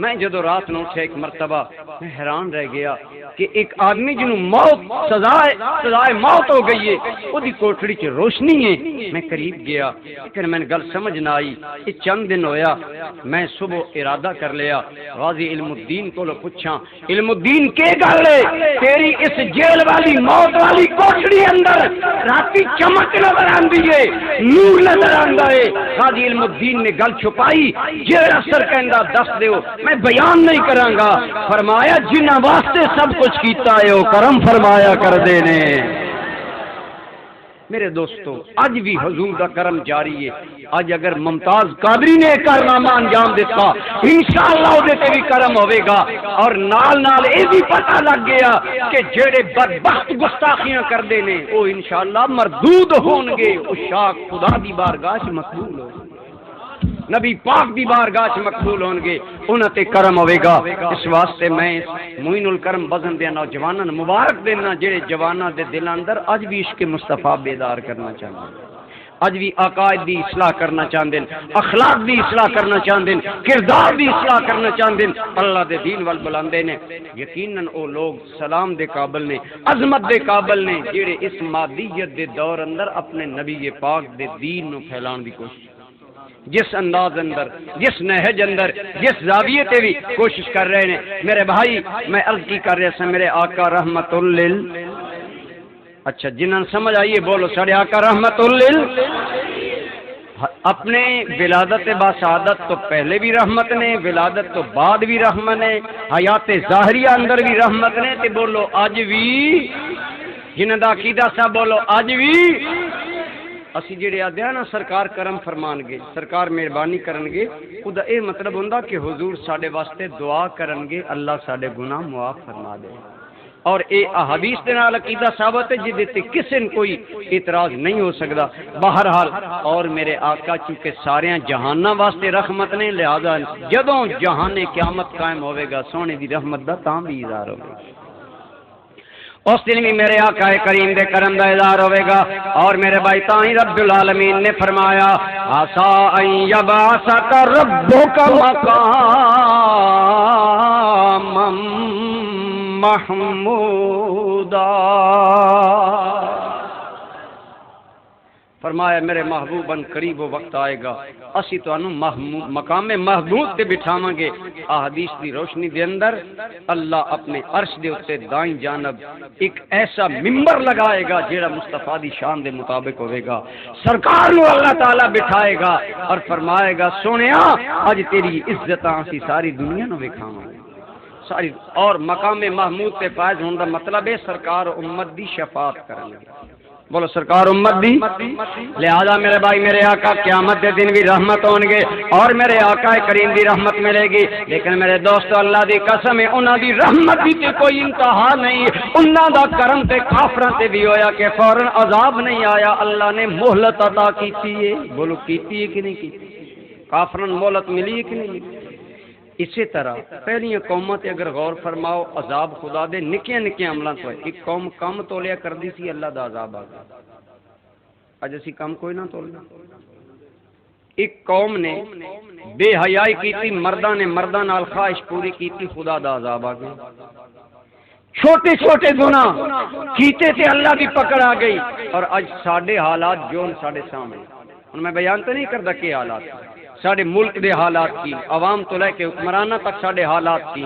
میں جدو رات نو اٹھے ایک مرتبہ میں حیران رہ گیا کہ ایک آدمی جنوں موت سزائے موت ہو گئی ہے وہ دی کوٹھڑی چ روشنی ہے. میں قریب گیا لیکن میں گل سمجھ نہ آئی. یہ چند دن ہویا میں صبح ارادہ کر لیا غازی علم الدین کو پوچھاں علم الدین کے گل ہے تیری اس جیل والی موت والی کوٹھڑی اندر راتی چمک نظر آندی ہے نور نظر آندا ہے. غازی علم الدین نے گل چھپائی جیڑا سر کہندا دس دیو میں بیان نہیں کراں گا. فرمایا جنہاں واسطے سب کچھ کیتا ہے وہ کرم فرمایا کر دے نے. میرے دوستو اج بھی حضور دا کرم جاری ہے. اج اگر ممتاز قادری نے کارنامہ انجام دیتا انشاءاللہ وہ تے بھی کرم ہوے گا. اور نال نال یہ بھی پتہ لگ گیا کہ جڑے بدبخت گستاخیاں کردے نے وہ انشاءاللہ مردود ہون گے. وہ شاک خدا دی بارگاہ وچ مقبول ہو نبی پاک دی بارگاہ وچ مقبول ہون گے انہاں تے کرم ہوے گا. اس واسطے میں معین الکرم بزن دے نوجواناں نوں مبارک دینا جڑے جواناں دے دل اندر اج بھی عشق مصطفیٰ بیدار کرنا چاہندے اج بھی عقائد دی اصلاح کرنا چاہندے اخلاق دی اصلاح کرنا چاہندے کردار دی اصلاح کرنا چاہندے اللہ دے دین ول بلاندے نے. یقیناً او لوگ سلام دے قابل نے عظمت دے قابل نے جڑے اس مادیت دے دور اندر اپنے نبی پاک دے دین نو پھیلان دی کوشش جس انداز اندر جس نہج اندر جس زاویے تے بھی کوشش کر رہے ہیں. میرے بھائی میں عرض کی کر رہا سا میرے آقا رحمت لل اچھا جنہاں سمجھ آئیے بولو ساڑھے آقا رحمت لل اپنے ولادت باسعادت تو پہلے بھی رحمت نے ولادت تو بعد بھی رحمت نے حیات ظاہریہ اندر بھی رحمت نے. تے بولو اج بھی جنہاں دا عقیدہ سا بولو اج بھی اسی جڑے آدھے نا سرکار کرم فرمان گے سرکار مہربانی کرن گے خدا اے مطلب ہوندا کہ حضور ساڈے واسطے دعا کرن گے اللہ ساڈے گناہ معاف فرما دے. اور اے احادیث دے نال عقیدہ ثابت ہے جدے تے کسے نے کوئی اعتراض نہیں ہو سکدا. بہرحال اور میرے آقا چونکہ سارے جہاناں واسطے رحمت نے لہذا جدوں جہان قیامت قائم ہوے گا سونے دی رحمت دا تاں بھی اظہار ہوگا. اس دن بھی میرے آقا کریم دے کرم دا اظہار ہوے گا. اور میرے بھائی تائیں رب العالمین نے فرمایا عسا ان یبعثک ربک مقاما محمودا. فرمایا میرے محبوباً قریب و وقت آئے گا اسی تو مقام محمود تے بٹھاواں گے. احادیث دی روشنی دے اندر اللہ اپنے عرش دے اوتے دائیں جانب ایک ایسا ممبر لگائے گا جیڑا مصطفیٰ دی شان دے مطابق ہوے گا. سرکار نو اللہ تعالی بٹھائے گا اور فرمائے گا سونیا اج تیری عزتاں اسی ساری دنیا نو وکھاواں گے ساری. اور مقام محمود تے فائز ہون دا مطلب ہے سرکار امت دی شفاعت کریں گے. بولو سرکار امت دی. لہذا میرے بھائی میرے آقا قیامت دے دن بھی رحمت ہون گے اور میرے آقا کریم دی رحمت ملے گی. لیکن میرے دوستو اللہ دی قسم ہے انہاں دی رحمت دی تے کوئی انتہا نہیں. انہاں دا کرم تے کافراں تے بھی ہویا کہ فوراً عذاب نہیں آیا اللہ نے مہلت عطا کیتی ہے. بولو کیتی ہے کہ نہیں کیتی. کافراں مہلت ملی ہے کہ نہیں ملی. اسی طرح پہلی قوموں تے اگر غور فرماؤ عذاب خدا دے نکیاں نکیاں عملاں تو ہے. ایک قوم کم تولیا کردی سی اللہ دا عذاب آ گیا. اج اسی کم کوئی نہ تولنا. ایک قوم نے بے حیائی کیتی مرداں نے مرداں نال خواہش پوری کیتی خدا دا عذاب آ گیا. چھوٹے چھوٹے گناہ کیتے تے اللہ دی پکڑ آ گئی. اور اج ساڈے حالات جو ساڈے سامنے ہن میں بیان تو نہیں کردا کہ حالات ساڈے ملک دے حالات کی عوام تو لے کے حکمرانہ تک ساڈے حالات کی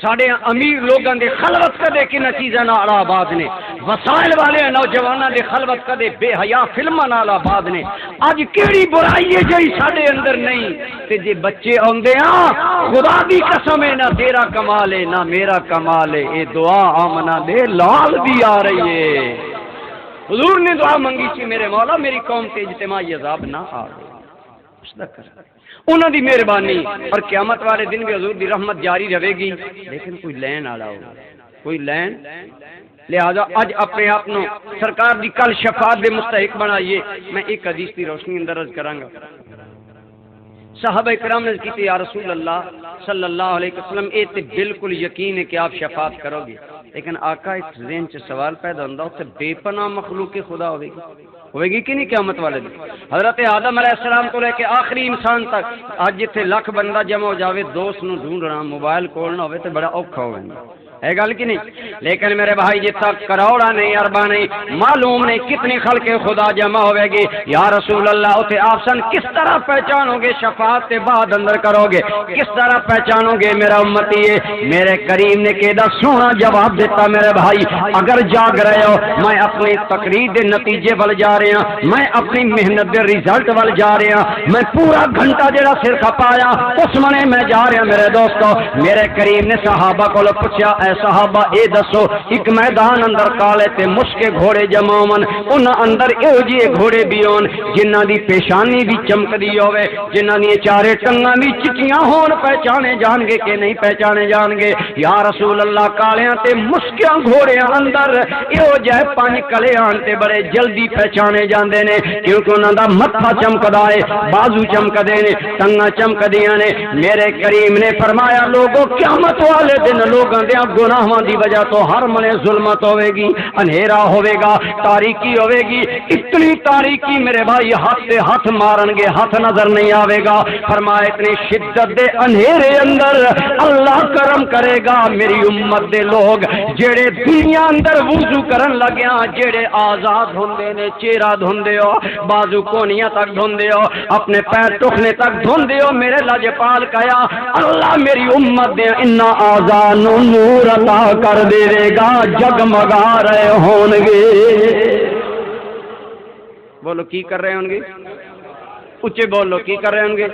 ساڈے امیر لوگاں دے خلوت کدے کن چیزاں نال آباد نے وسائل والے نوجواناں دے خلوت کدے بے حیا فلماں نال آباد نے. اج کیڑی برائی ہے جڑی ساڈے اندر نہیں تے جے بچے اوندے خدا دی قسم ہے نہ تیرا کمال ہے نہ میرا کمال ہے. اے دعا آمنہ دے لال دی آ رہی ہے. حضور نے دعا منگی سی میرے مولا میری قوم تے اجتماعی عذاب نہ آوے. انہوں دی مہربانی اور قیامت والے دن بھی حضور دی رحمت جاری رہے گی. لیکن کوئی لین والا ہو کوئی لین لہذا اج اپنے آپ نو سرکار دی کل شفاعت دے مستحق بنائیے. میں ایک حدیث کی روشنی اندر عرض کراں گا. صحابہ کرام نے کہتے یا رسول اللہ صلی اللہ علیہ وسلم اے تے بالکل یقین ہے کہ آپ شفاعت کرو گے، لیکن آقا ایک ذہن چ سوال پیدا ہوندا تے بے پناہ مخلوق خدا ہوئے گی کہ نہیں قیامت والے دن. حضرت آدم علیہ السلام کو لے کے آخری انسان تک اج جتھے لاکھ بندہ جمع ہو جاوے دوست نو ڈھونڈنا موبائل کول نہ ہوئے تے بڑا اوکھا ہوئے ہے گل کی نہیں. لیکن میرے بھائی جتنا کروڑا نہیں اربا نہیں معلوم نہیں کتنی خلق خدا جمع ہوئے گی. یا رسول اللہ اتنے آپ سن کس طرح پہچانو گے شفاعت کے بعد اندر کرو گے کس طرح پہچانو گے میرا امتی ہے. میرے کریم نے کیدا سونا جواب دیتا میرے بھائی اگر جاگ رہے ہو میں اپنی تقریر دے نتیجے ول جا رہا میں اپنی محنت دے رزلٹ ول جا رہا میں پورا گھنٹہ جڑا سر کھپایا اس منے میں جا رہا میرے دوستو. میرے کریم نے صحابہ کو پوچھا اے صحابہ اے دسو ایک میدان اندر کالے تے مشکے گھوڑے جمع ہون انہاں اندر ایو جے گھوڑے بھی ہون جنہاں دی پیشانی بھی چمکدی ہوے جنہاں دی چارے ٹنگاں بھی چٹیاں ہون پہچانے جان گے کہ نہیں پہچانے جان گے. یا رسول اللہ کالیاں تے مشکیاں گھوڑیاں اندر ایو جے پانچ کلیاں تے بڑے جلدی پہچانے جاندے نے کیونکہ انہاں دا متھا چمکدا ہے بازو چمکدے نے ٹنگاں چمکدیاں نے. میرے کریم نے فرمایا لوگوں قیامت والے دن لوگاں دے گناہاں دی وجہ تو ہر منے ظلمت ہوے گی اندھیرا ہوے گا تاریکی ہوے گی اتنی تاریکی میرے بھائی ہاتھ سے ہاتھ مارن گے ہاتھ نظر نہیں آوے گا. فرمایا اتنی شدت دے اندھیرے اندر اللہ کرم کرے گا میری امت دے لوگ جڑے دنیا اندر وضو کرن لگیاں جڑے آزاد ہوندے نے چہرہ دھوندے ہو بازو کونیاں تک دھوندے ہو اپنے پیر ٹخنے تک دھوندے ہو میرے لاجپال کہیا اللہ میری امت دے انہاں آزاد نور عطا کر دے گا جگمگا رہے ہون گے. بولو کی کر رہے ہوں گے اچھے بولو کی کر رہے ہوں گے.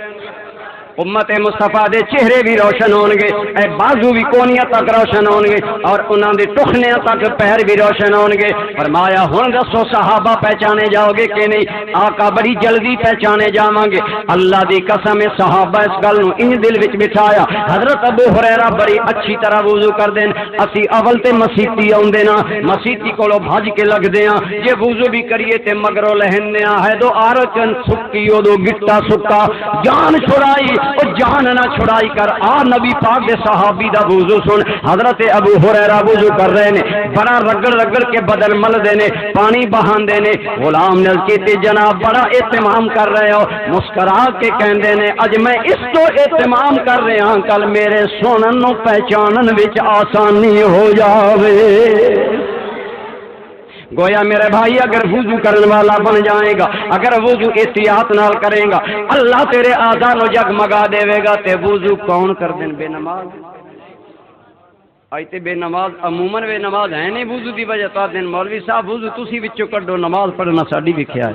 امت مصطفیٰ دے چہرے بھی روشن ہون گے اے بازو بھی کونیاں تک روشن ہون گے اور انہاں دے ٹخنیاں تک پیر بھی روشن ہون گے. فرمایا ہن دسو صحابہ پہچانے جاؤ گے کہ نہیں. آقا بڑی جلدی پہچانے جاواں گے. اللہ دی قسم ہے صحابہ اس گل نو ان دل وچ بٹھایا. حضرت ابو ہریرہ بڑی اچھی طرح وضو کر دین اسی اول تے مسیتی آوندے نا مسیتی کولو بھج کے لگدے ہاں جے وضو بھی کریے تے مگروں لہندے ہاں ہے دو آرچن سکی او دو گٹا سکا جان چھڑائی او جان نہ چھڑائی کر آ نبی پاک دے صحابی دا وضو سن. حضرت ابو ہریرہ وضو کر رہے نے بڑا رگڑ رگڑ کے بدن مل دے نے پانی بہاندے نے. غلام نے کہتے جناب بڑا اہتمام کر رہے ہو مسکرا کے کہندے نے اج میں اس تو اہتمام کر رہے ہاں کل میرے سنن نو پہچانن وچ آسانی ہو جاوے. گویا میرے بھائی اگر وضو کرنے والا بن جائے گا اگر وضو احتیاط نال کرے گا اللہ تیرے آذان و جگمگا دے گا. تے وضو کون کر دین بے نماز آئیتے بے نماز عموماً بے نماز ہے نہیں وضو دی وجہ تو دن مولوی صاحب وضو تسی وچوں کڈو نماز پڑھنا ساڈی بھی خیال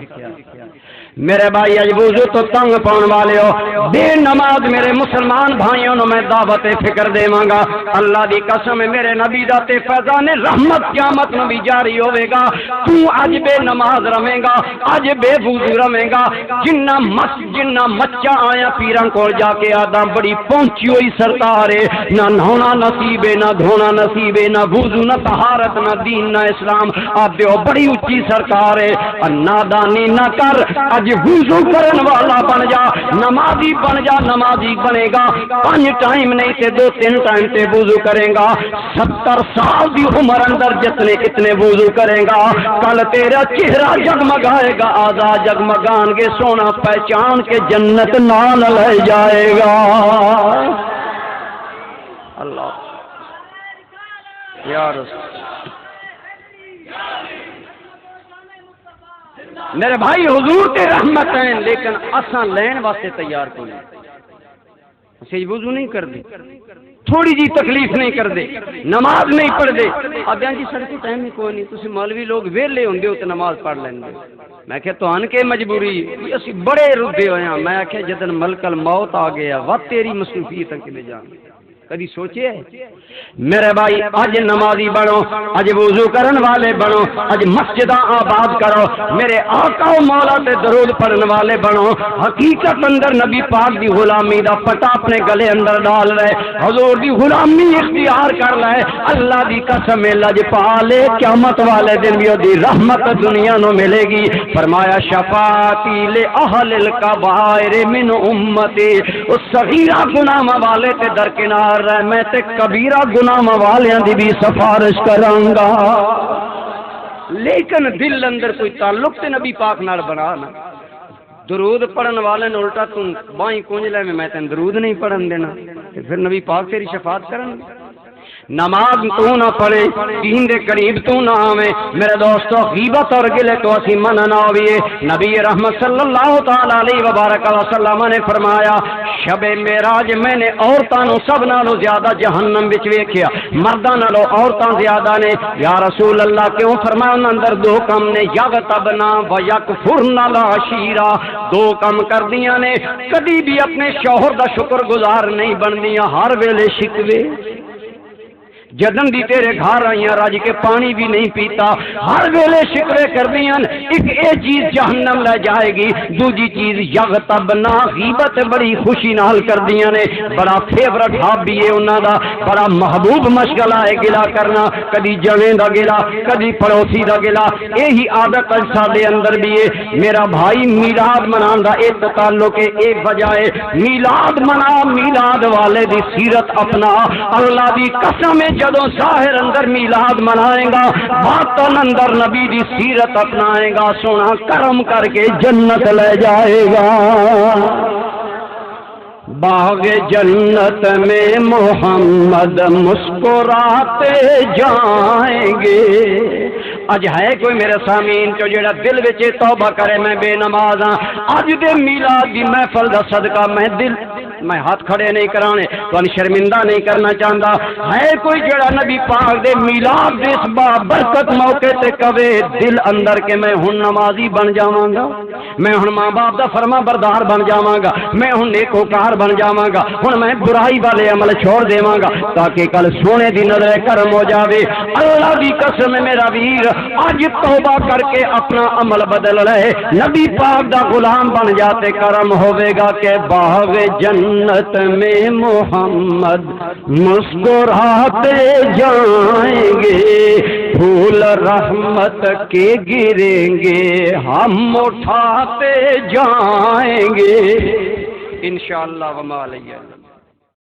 میرے بھائی اج وضو تو تنگ پاؤن والے ہو بے نماز میرے مسلمان بھائیوں نو میں دعوت فکر دیواں گا. اللہ دی قسم میرے نبی دا تے فیضان رحمت قیامت نو بھی جاری ہوے گا. تو اج بے نماز رہے گا اج بے وضو رہے گا جنہ مچا آیا پیراں کول جا کے آدا بڑی پہنچی ہوئی سرکار ہے نہ نہونا نصیب ہے نہ دھونا نصیب ہے نہ وضو نہ طہارت نہ دین نہ اسلام آپ دیو بڑی اونچی سرکار ہے. نادانی نہ کر اج وضو کرن والا بن جا نمازی بن جا نمازی بنے گا 5 ٹائم نہیں تے 2-3 ٹائم تے وضو کرے گا. 70 سال دی عمر اندر جتنے اتنے وضو کرے گا کل تیرا چہرہ جگمگائے گا آزاد جگمگان کے سونا پہچان کے جنت نال لے جائے گا. اللہ یا رسول میرے بھائی حضور تے رحمت ہیں لیکن اساں لین واسطے تیار کوئی اسی وضو نہیں کر دی تھوڑی جی تکلیف نہیں کر دے نماز نہیں پڑھ دے ابیاں جی سڑک ٹائم ہی کوئی نہیں تسی مولوی لوگ ویلے ہوندے ہو تے نماز پڑھ لیندے. میں کہ تو ان کے مجبوری اسی بڑے رودے ہوئے ہیں. میں کہ جدن ملک الموت آ گیا وا تیری مصروفیت کہ لے جان کدی سوچے میرے بھائی اج نمازی بنو، اج وضو کرن والے بنو، اج مسجداں آباد کرو، میرے آقا و مولا تے درود پڑھن والے بنو، حقیقت اندر نبی پاک دی غلامی دا پٹا اپنے گلے اندر ڈال لے، حضور دی غلامی اختیار کر لے، اللہ دی قسم لج پالے قیامت والے دن بھی دی رحمت دنیا نو ملے گی۔ فرمایا شفاعتی لے اہل الکبائر من امتی، اس صغیرہ گناہ والے تے درکنار رہ، میں تے کبیرہ گناہ والیاں دی بھی سفارش کراں گا۔ لیکن دل اندر کوئی تعلق تے نبی پاک نال بنا نا، درود پڑھن والے نے الٹا تم بائیں کونج لے میں تین درود نہیں پڑھن دینا، پھر نبی پاک تیری شفاعت کرن گے۔ نماز تو نہ پڑھے، دین دے قریب تو نہ آویں، میرے دوستو غیبت اور گلے تو اسی منع نہ ہوئیے۔ نبی رحمت صلی اللہ تعالی علیہ وبارک وسلم نے فرمایا شب معراج میں نے عورتاں نو سب نالوں زیادہ جہنم وچ ویکھیا، مرداں نالوں عورتاں زیادہ نے۔ یا رسول اللہ کیوں؟ فرمایا انہاں اندر دو کم نے، یغتبنا و یکفرن العشیرہ، دو کم کردیاں نے، کبھی بھی اپنے شوہر دا شکر گزار نہیں بندیاں، ہر ویلے شکوے، جدن دی تیرے گھر آئیاں راج کے پانی بھی نہیں پیتا، ہر ویلے شکرے کر دیاں۔ ایک اے چیز جہنم لے جائے گی، دوجی چیز یغتبنا، غیبت بڑی خوشی نال کر دیاں نے، بڑا فیورٹ ہابی ہے انہاں دا، بڑا محبوب مشغلہ ہے گلا کرنا، کدی جویں دا گلا، کدی پڑوسی دا گلا، یہی عادت ساڈے اندر بھی ہے۔ میرا بھائی میلاد منان دا ایک تعلق ہے، ایک وجہ ہے میلاد منا، میلاد والے دی سیرت اپنا، اللہ دی قسم ہے جدوں ظاہر اندر میلاد منائے گا، باطن اندر نبی دی سیرت اپنائے گا، سونا کرم کر کے جنت لے جائے گا۔ باغ جنت میں محمد مسکراتے جائیں گے۔ اج ہے کوئی میرے سامعین جو جڑا دل وچ توبہ کرے میں بے نماز ہاں، اج دے میلاد دی محفل دا صدقہ میں ہاتھ کھڑے نہیں کرانے، تانوں شرمندہ نہیں کرنا چاہتا، ہے کوئی جڑا نبی پاک دے میلاد دے اس برکت موقع تے کہے دل اندر کہ میں ہن نمازی بن جاواں گا، میں ہن ماں باپ دا فرما بردار بن جاواں گا، میں ہن نیکوکار بن جاواں گا، ہن میں برائی والے عمل چھوڑ دیواں گا تاکہ کل سونے دی نظر کرم ہو جاوے۔ اللہ دی قسم ہے میرا ویر، اج توبہ کر کے اپنا عمل بدل لے، نبی پاک دا غلام بن جاتے کرم ہوے گا کہ باغ جنت میں محمد مسکراتے جائیں گے، پھول رحمت کے گریں گے ہم اٹھاتے جائیں گے انشاءاللہ وما علیہ۔